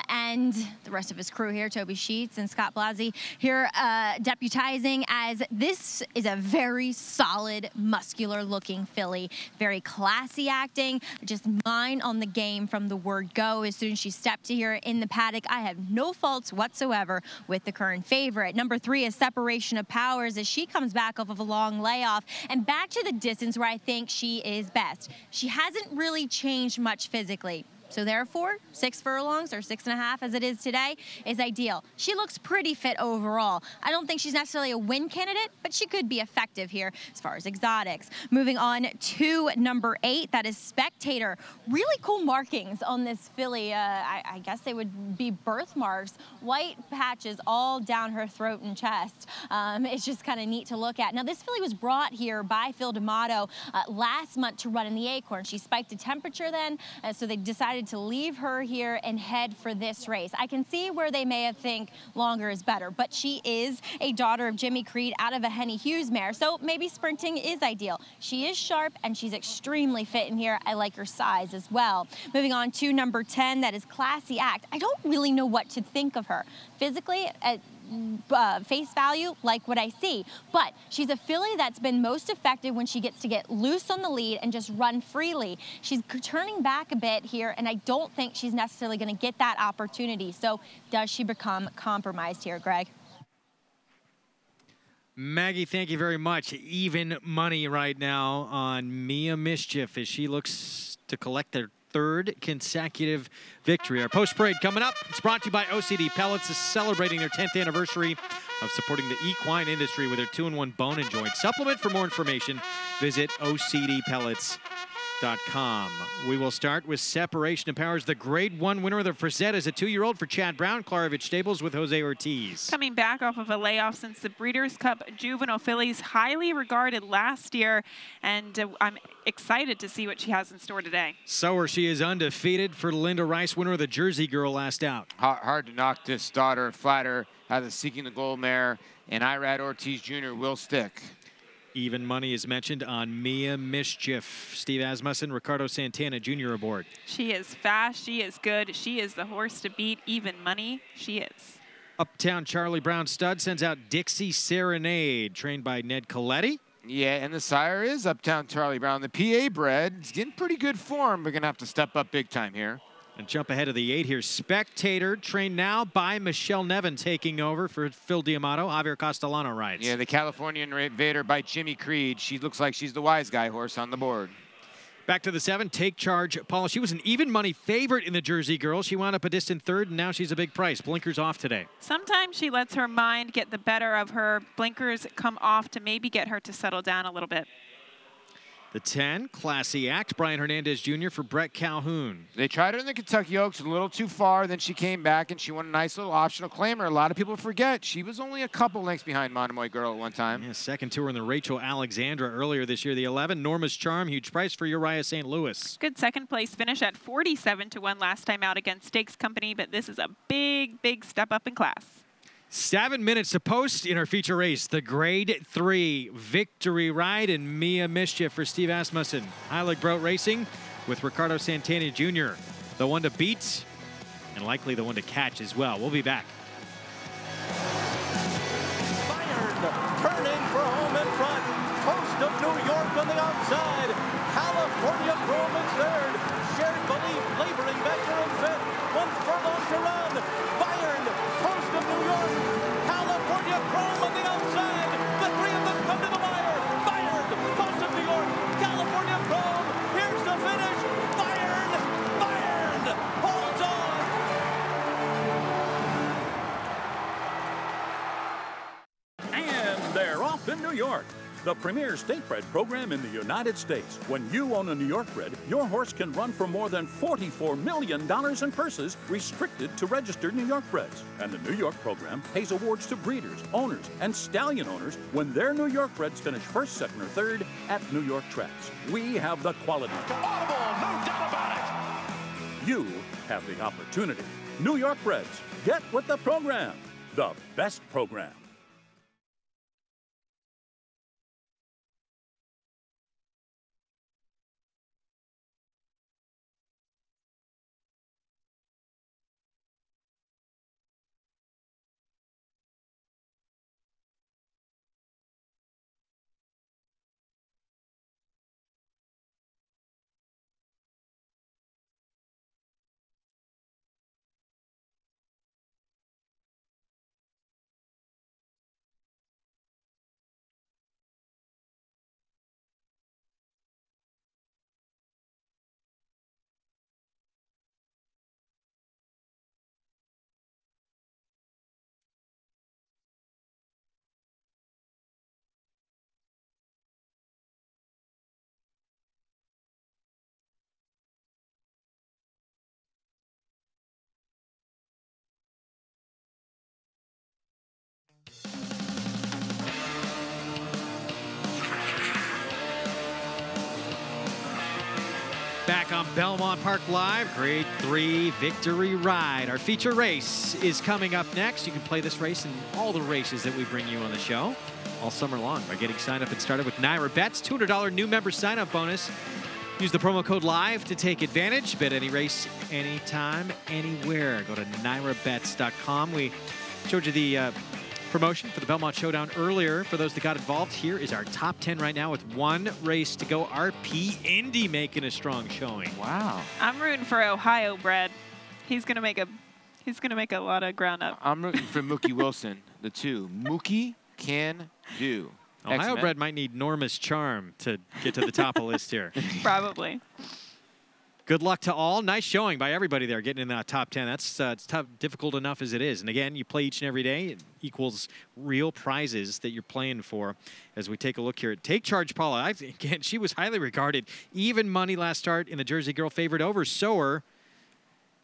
and the rest of his crew here, Toby Sheets and Scott Blasi here deputizing, as this is a very solid, muscular-looking filly. Very classy acting, just mind on the game from the word go. As soon as she stepped here in the paddock, I have no faults whatsoever with the current favorite. Number 3 is Separation of Powers, as she comes back off of a long layoff and back to the distance where I think she is best. She hasn't really changed much physically. So therefore, 6 furlongs, or 6.5 as it is today, is ideal. She looks pretty fit overall. I don't think she's necessarily a win candidate, but she could be effective here as far as exotics. Moving on to number 8, that is Spectator. Really cool markings on this filly. I guess they would be birthmarks. White patches all down her throat and chest. It's just kind of neat to look at. Now, this filly was brought here by Phil D'Amato last month to run in the Acorn. She spiked a temperature then, so they decided to leave her here and head for this race. I can see where they may have think longer is better, but she is a daughter of Jimmy Creed out of a Henny Hughes mare, so maybe sprinting is ideal. She is sharp and she's extremely fit in here. I like her size as well. Moving on to number 10, that is Classy Act. I don't really know what to think of her. Physically, at face value, like what I see, but she's a filly that's been most effective when she gets to get loose on the lead and just run freely. She's turning back a bit here, and I don't think she's necessarily going to get that opportunity. So does she become compromised here, Greg? Maggie, thank you very much. Even money right now on Mia Mischief as she looks to collect their 3rd consecutive victory. Our post-parade coming up. It's brought to you by OCD Pellets, celebrating their 10th anniversary of supporting the equine industry with their 2-in-1 bone and joint supplement. For more information, visit OCDPellets.com. We will start with Separation of Powers. The Grade 1 winner of the Frazetta is a 2-year-old for Chad Brown, Klarovich Stables with Jose Ortiz. Coming back off of a layoff since the Breeders' Cup Juvenile fillies, highly regarded last year, and I'm excited to see what she has in store today. So she is undefeated for Linda Rice, winner of the Jersey Girl last out. Hard to knock this daughter flatter out of Seeking the Gold mare, and Irad Ortiz Jr. will stick. Even money is mentioned on Mia Mischief. Steve Asmussen, Ricardo Santana Jr. aboard. She is fast. She is good. She is the horse to beat. Even money, she is. Uptown Charlie Brown stud sends out Dixie Serenade, trained by Ned Coletti. Yeah, and the sire is Uptown Charlie Brown. The PA bred is getting pretty good form. We're going to have to step up big time here. And jump ahead of the 8 here. Spectator, trained now by Michelle Nevin, taking over for Phil D'Amato. Javier Castellano rides. Yeah, the Californian Invader by Jimmy Creed. She looks like she's the wise guy horse on the board. Back to the 7, Take Charge, Paula. She was an even money favorite in the Jersey Girl. She wound up a distant 3rd, and now she's a big price. Blinkers off today. Sometimes she lets her mind get the better of her. Blinkers come off to maybe get her to settle down a little bit. The 10, Classy Act, Brian Hernandez Jr. for Brett Calhoun. They tried her in the Kentucky Oaks a little too far, then she came back and she won a nice little optional claimer. A lot of people forget she was only a couple lengths behind Monomoy Girl at one time. Yeah, second tour in the Rachel Alexandra earlier this year. The 11, Norma's Charm, huge price for Uriah St. Louis. Good second place finish at 47-1 last time out against Stakes Company, but this is a big, big step up in class. 7 minutes to post in our feature race, the Grade 3 Victory Ride and Mia Mischief for Steve Asmussen. Heilig Brout Racing with Ricardo Santana Jr. The one to beat and likely the one to catch as well. We'll be back. Bayern turning for home in front. Coast of New York on the outside. California Chrome is 3rd. Shared Belief laboring back there in 5th. 1 furlong to run. Bayern, Coast of New York. California Chrome on the outside. The 3 of them come to the wire. Bayern, Coast of New York. California Chrome. Here's the finish. Bayern holds on. And they're off in New York. The premier state-bred program in the United States. When you own a New York bred, your horse can run for more than $44 million in purses, restricted to registered New York breds. And the New York program pays awards to breeders, owners, and stallion owners when their New York breds finish 1st, 2nd, or 3rd at New York tracks. We have the quality. Audible, no doubt about it. You have the opportunity. New York breds. Get with the program, the best program. Back on Belmont Park Live, Grade 3 Victory Ride. Our feature race is coming up next. You can play this race and all the races that we bring you on the show all summer long by getting signed up and started with Naira Bets. $200 new member sign-up bonus. Use the promo code LIVE to take advantage. Bet any race, anytime, anywhere. Go to nairabets.com. We showed you the promotion for the Belmont Showdown earlier. For those that got involved, here is our top 10 right now with one race to go. RP Indy making a strong showing. Wow. I'm rooting for Ohio Bred. He's gonna make a lot of ground up. I'm rooting for Mookie Wilson, the 2. Mookie can do. Ohio Bred might need Norma's charm to get to the top of the list here. Probably. Good luck to all. Nice showing by everybody there, getting in that top 10. That's it's tough, difficult enough as it is. And again, you play each and every day. It equals real prizes that you're playing for. As we take a look here at Take Charge Paula, again, she was highly regarded. Even money last start in the Jersey Girl favored over Sower.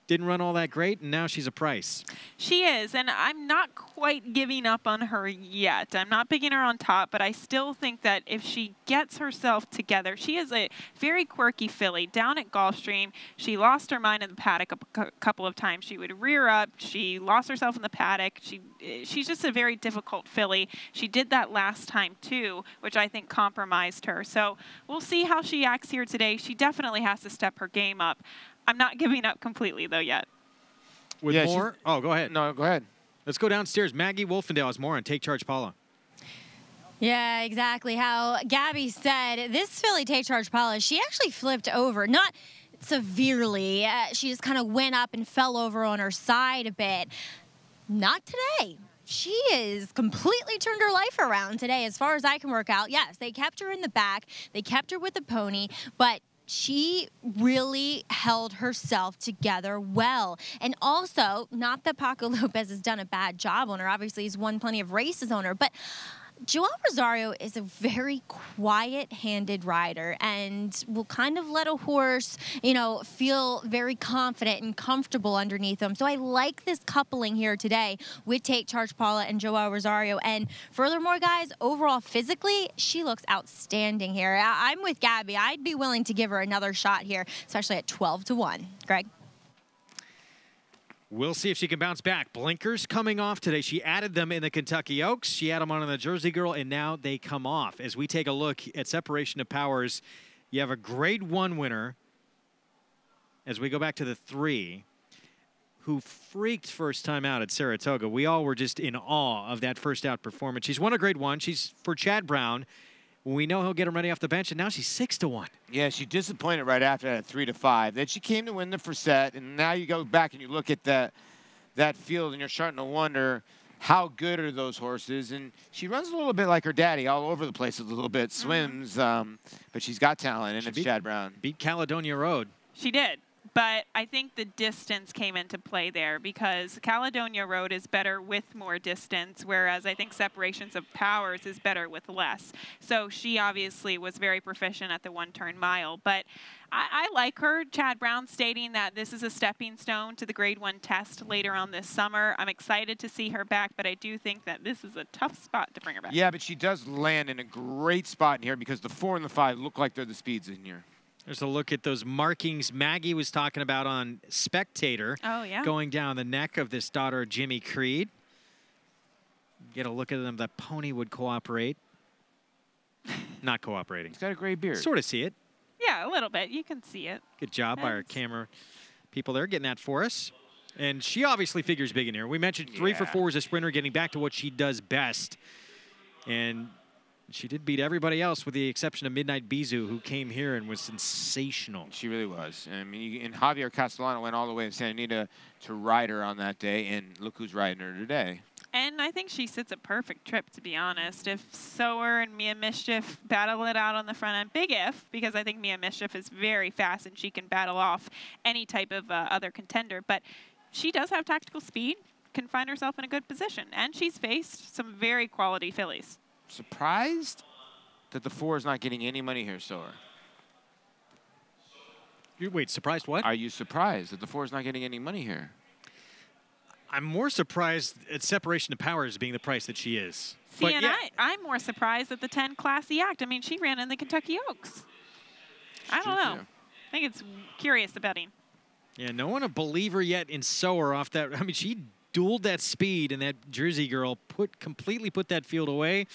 Didn't run all that great, and now she's a price. She is, and I'm not quite giving up on her yet. I'm not picking her on top, but I still think that if she gets herself together, she is a very quirky filly. Down at Gulfstream, she lost her mind in the paddock a couple of times. She would rear up. She lost herself in the paddock. She's just a very difficult filly. She did that last time, too, which I think compromised her. So we'll see how she acts here today. She definitely has to step her game up. I'm not giving up completely, though, yet. With more? Oh, go ahead. No, go ahead. Let's go downstairs. Maggie Wolfendale has more on Take Charge Paula. Yeah, exactly how Gabby said. This filly, Take Charge Paula, she actually flipped over. Not severely. She just kind of went up and fell over on her side a bit. Not today. She is completely turned her life around today, as far as I can work out. Yes, they kept her in the back. They kept her with the pony, but she really held herself together well. And also, not that Paco Lopez has done a bad job on her. Obviously, he's won plenty of races on her. But Joel Rosario is a very quiet-handed rider and will kind of let a horse, feel very confident and comfortable underneath him. So I like this coupling here today with Take Charge Paula and Joel Rosario. And furthermore, guys, overall physically, she looks outstanding here. I'm with Gabby. I'd be willing to give her another shot here, especially at 12-1. Greg? We'll see if she can bounce back. Blinkers coming off today. She added them in the Kentucky Oaks. She had them on in the Jersey Girl, and now they come off. As we take a look at separation of powers, you have a Grade 1 winner, as we go back to the 3, who freaked first time out at Saratoga. We all were just in awe of that first out performance. She's won a Grade 1. She's for Chad Brown. We know he'll get him ready off the bench, and now she's 6-1. Yeah, she disappointed right after that at 3-5. Then she came to win the first set, and now you go back and you look at that field, and you're starting to wonder how good are those horses. And she runs a little bit like her daddy, all over the place a little bit, swims, but she's got talent, and it's Chad Brown. Beat Caledonia Road. She did. But I think the distance came into play there because Caledonia Road is better with more distance, whereas I think Separations of Powers is better with less. So she obviously was very proficient at the one-turn mile. But I like her. Chad Brown stating that this is a stepping stone to the Grade 1 test later on this summer. I'm excited to see her back, but I do think that this is a tough spot to bring her back. Yeah, but she does land in a great spot in here because the 4 and the 5 look like they're the speeds in here. There's a look at those markings Maggie was talking about on Spectator. Oh, yeah. Going down the neck of this daughter of Jimmy Creed. Get a look at them. The pony would cooperate. Not cooperating. He's got a gray beard. Sort of see it. Yeah, a little bit. You can see it. Good job by our camera people there getting that for us. And she obviously figures big in here. We mentioned 3 for 4 as a sprinter, getting back to what she does best. And she did beat everybody else with the exception of Midnight Bizu, who came here and was sensational. She really was. I mean, and Javier Castellano went all the way to Santa Anita to ride her on that day, and look who's riding her today. And I think she sits a perfect trip, to be honest. If Sower and Mia Mischief battle it out on the front end, big if, because I think Mia Mischief is very fast and she can battle off any type of other contender. But she does have tactical speed, can find herself in a good position, and she's faced some very quality fillies. Surprised that the 4 is not getting any money here, Sower. Wait, surprised what? Are you surprised that the 4 is not getting any money here? I'm more surprised at Separation of Powers being the price that she is. See, and I'm more surprised at the 10 Classy Act. I mean, she ran in the Kentucky Oaks. I don't know. I think it's curious, the betting. Yeah, no one a believer yet in Sower off that. I mean, she dueled that speed, and that Jersey girl completely put that field away.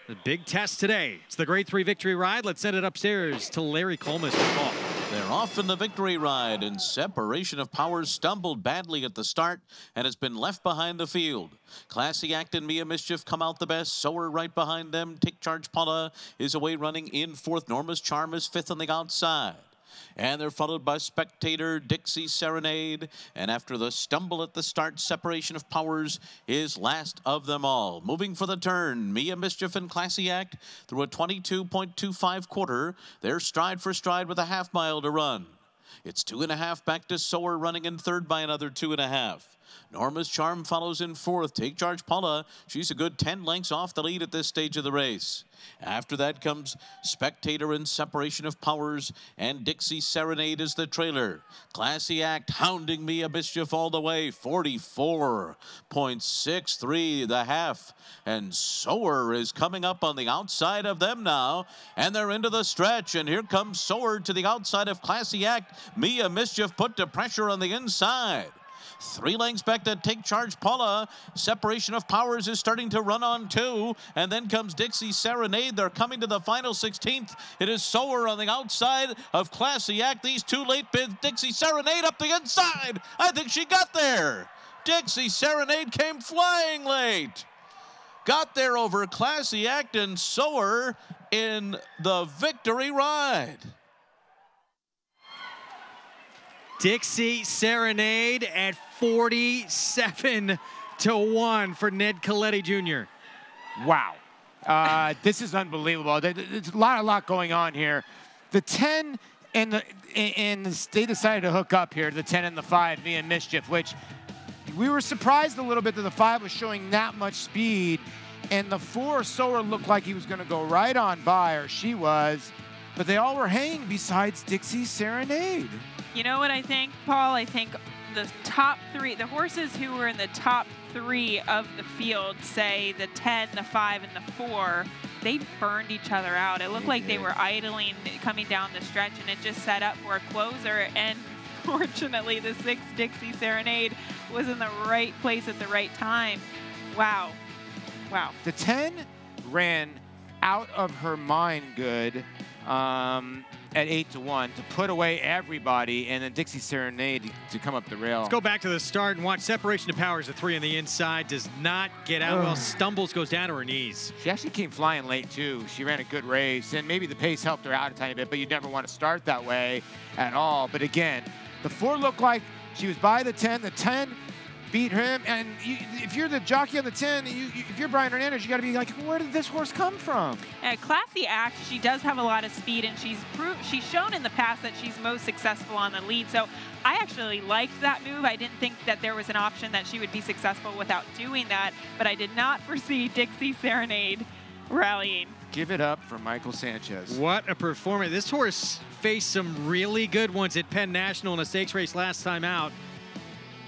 The big test today. It's the Grade 3 Victory Ride. Let's send it upstairs to Larry Colmus to call. They're off in the Victory Ride, and Separation of Powers stumbled badly at the start and has been left behind the field. Classy Act and Mia Mischief come out the best. Sower right behind them. Take Charge Paula is away running in 4th. Norma's Charm is 5th on the outside. And they're followed by Spectator, Dixie Serenade. And after the stumble at the start, Separation of Powers is last of them all. Moving for the turn, Mia Mischief and Classy Act through a 22.25 quarter. They're stride for stride with a half mile to run. It's 2.5 back to Sower, running in 3rd by another 2.5. Norma's Charm follows in 4th. Take Charge Paula. She's a good 10 lengths off the lead at this stage of the race. After that comes Spectator and Separation of Powers, and Dixie Serenade is the trailer. Classy Act hounding Mia Mischief all the way, 44.63 the half. And Sower is coming up on the outside of them now, and they're into the stretch. And here comes Sower to the outside of Classy Act. Mia Mischief put to pressure on the inside. 3 lengths back to Take Charge Paula. Separation of Powers is starting to run on 2. And then comes Dixie Serenade. They're coming to the final 16th. It is Sower on the outside of Classy Act. These 2 late bids. Dixie Serenade up the inside. I think she got there. Dixie Serenade came flying late. Got there over Classy Act and Sower in the Victory Ride. Dixie Serenade at 47-1 for Ned Coletti Jr. Wow. This is unbelievable. There's a lot going on here. The 10 and they decided to hook up here, the 10 and the 5, Mia Mischief, which we were surprised a little bit that the 5 was showing that much speed. And the 4, Sower, looked like he was going to go right on by, or she was. But they all were hanging besides Dixie Serenade. You know what I think, Paul? I think the top 3, the horses who were in the top 3 of the field, say the 10, the 5, and the 4, they burned each other out. It looked like they were idling coming down the stretch, and it just set up for a closer. And fortunately, the 6, Dixie Serenade, was in the right place at the right time. Wow. Wow. The 10 ran out of her mind good. At 8-1 to put away everybody, and then Dixie Serenade to come up the rail. Let's go back to the start and watch Separation of Powers. The 3 on the inside does not get out well, stumbles, goes down to her knees. She actually came flying late too. She ran a good race, and maybe the pace helped her out a tiny bit, but you never want to start that way at all. But again, the 4 looked like she was by the 10. The 10 beat him, and if you're the jockey on the 10, if you're Brian Hernandez, you got to be like, where did this horse come from? Classy Act, she does have a lot of speed, and she's shown in the past that she's most successful on the lead. So I actually liked that move. I didn't think that there was an option that she would be successful without doing that, but I did not foresee Dixie Serenade rallying. Give it up for Michael Sanchez. What a performance. This horse faced some really good ones at Penn National in a stakes race last time out.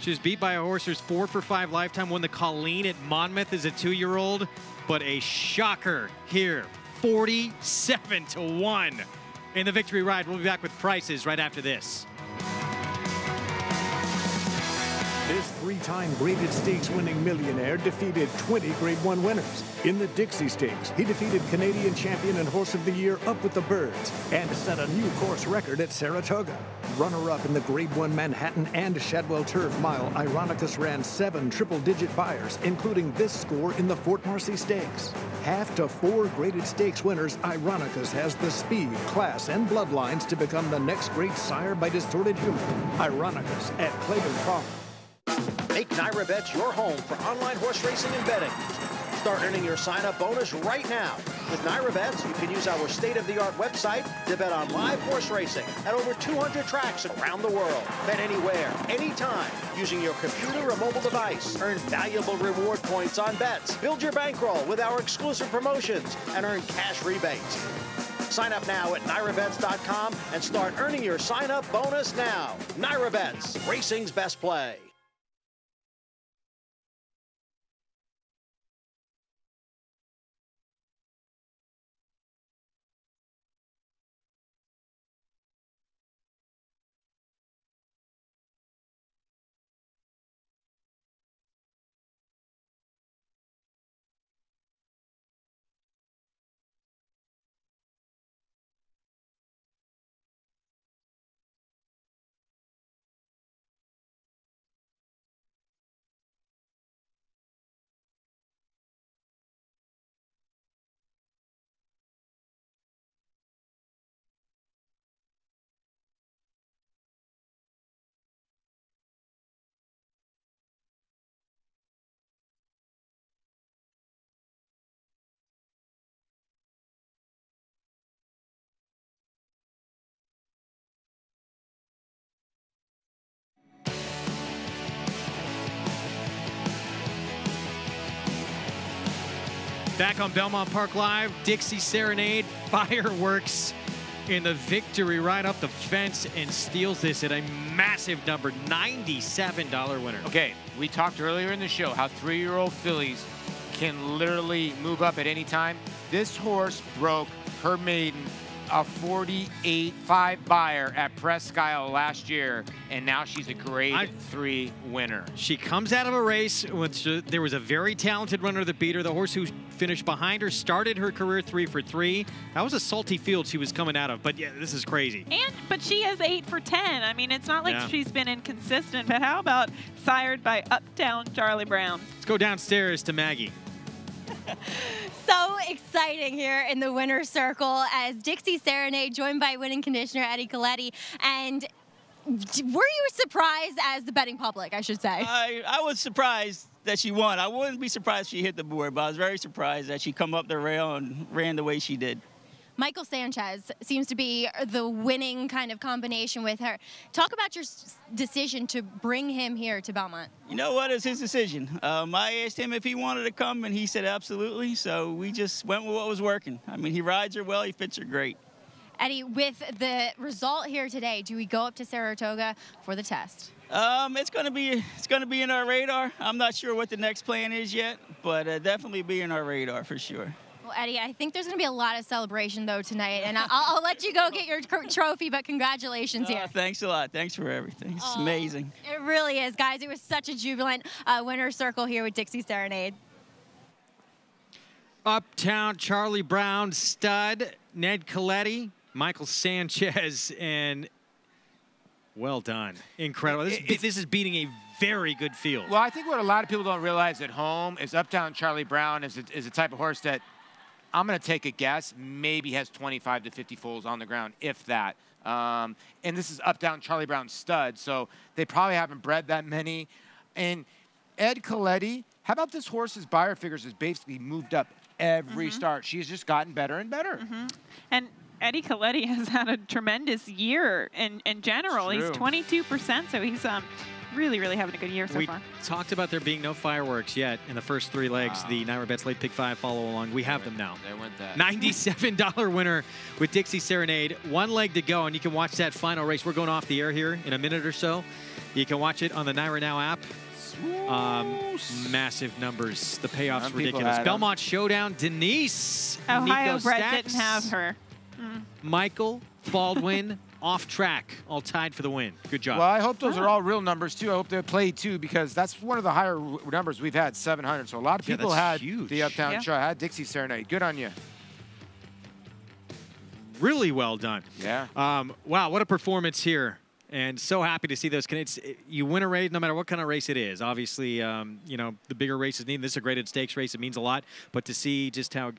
She was beat by a horse who's 4 for 5 lifetime, won the Colleen at Monmouth as a 2-year-old, but a shocker here, 47-1. in the Victory Ride. We'll be back with prices right after this. This three-time graded stakes winning millionaire defeated 20 Grade 1 winners. In the Dixie Stakes, he defeated Canadian champion and horse of the year Up With the Birds and set a new course record at Saratoga. Runner-up in the Grade 1 Manhattan and Shadwell Turf Mile, Ironicus ran 7 triple-digit buyers, including this score in the Fort Marcy Stakes. Half to 4 graded stakes winners, Ironicus has the speed, class, and bloodlines to become the next great sire by distorted humor. Ironicus at Clayton Farm. Make Naira Bets your home for online horse racing and betting. Start earning your sign-up bonus right now. With Naira Bets, you can use our state-of-the-art website to bet on live horse racing at over 200 tracks around the world. Bet anywhere, anytime, using your computer or mobile device. Earn valuable reward points on bets. Build your bankroll with our exclusive promotions and earn cash rebates. Sign up now at NairaBets.com and start earning your sign-up bonus now. Naira Bets, racing's best play. Back on Belmont Park Live, Dixie Serenade fireworks in the Victory right up the fence and steals this at a massive number, $97 winner. Okay, we talked earlier in the show how 3-year-old fillies can literally move up at any time. This horse broke her maiden, a 48.5 buyer at Presque Isle last year, and now she's a grade 3 winner. She comes out of a race which there was a very talented runner that beat her. The horse who finished behind her started her career 3 for 3. That was a salty field she was coming out of, but yeah, this is crazy. But she has 8 for 10. I mean, it's not like she's been inconsistent, but how about sired by Uptown Charlie Brown? Let's go downstairs to Maggie. So exciting here in the winner's circle as Dixie Serenade joined by winning conditioner Eddie Coletti. And were you surprised as the betting public, I should say? I was surprised that she won. I wouldn't be surprised if she hit the board, but I was very surprised that she come up the rail and ran the way she did. Michael Sanchez seems to be the winning kind of combination with her. Talk about your decision to bring him here to Belmont. You know what? It's his decision. I asked him if he wanted to come, and he said absolutely. So we just went with what was working. I mean, he rides her well. He fits her great. Eddie, with the result here today, do we go up to Saratoga for the test? It's going to be in our radar. I'm not sure what the next plan is yet, but definitely be in our radar for sure. Well, Eddie, I think there's going to be a lot of celebration, though, tonight. And I'll let you go get your trophy, but congratulations here. Thanks a lot. Thanks for everything. It's amazing. It really is, guys. It was such a jubilant winner's circle here with Dixie Serenade. Uptown Charlie Brown stud, Ned Coletti, Michael Sanchez, and well done. Incredible. This is beating a very good field. Well, I think what a lot of people don't realize at home is Uptown Charlie Brown is a type of horse that I'm going to take a guess, maybe has 25 to 50 foals on the ground, if that. And this is Uptown Charlie Brown stud, so they probably haven't bred that many. And Ed Coletti, how about this horse's buyer figures has basically moved up every start. She's just gotten better and better. And Eddie Coletti has had a tremendous year in general. He's 22%, so he's really, really having a good year so far. We talked about there being no fireworks yet in the first 3 legs. The Naira Bets Late Pick 5 follow along. We have them now. They went that. $97 winner with Dixie Serenade. 1 leg to go, and you can watch that final race. We're going off the air here in a minute or so. You can watch it on the Naira Now app. Massive numbers. The payoff's ridiculous. Belmont Showdown. Denise. Ohio Nico Brett Stacks, didn't have her. Michael Baldwin, off track, all tied for the win. Good job. Well, I hope those are all real numbers, too. I hope they play, too, because that's one of the higher numbers we've had, 700. So a lot of people had huge. the Uptown Shot, had Dixie Serenade. Good on you. Really well done. Yeah. Wow, what a performance here. And so happy to see those Canadians. You win a race, no matter what kind of race it is. Obviously, you know, the bigger races need. This is a graded stakes race. It means a lot. But to see just how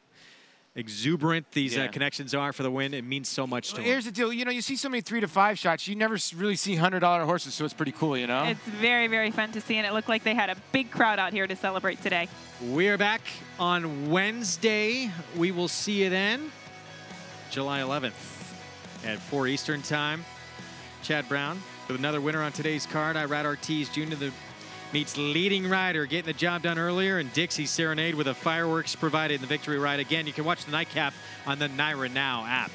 exuberant these connections are for the win, it means so much to them. Here's the deal. You know, you see so many 3 to 5 shots. You never really see $100 horses, so it's pretty cool, you know? It's very, very fun to see, and it looked like they had a big crowd out here to celebrate today. We're back on Wednesday. We will see you then, July 11th at 4 Eastern time. Chad Brown with another winner on today's card. Irad Ortiz Jr. meets leading rider, getting the job done earlier, and Dixie Serenade with the fireworks provided in the victory ride. Again, you can watch the nightcap on the NYRA Now app.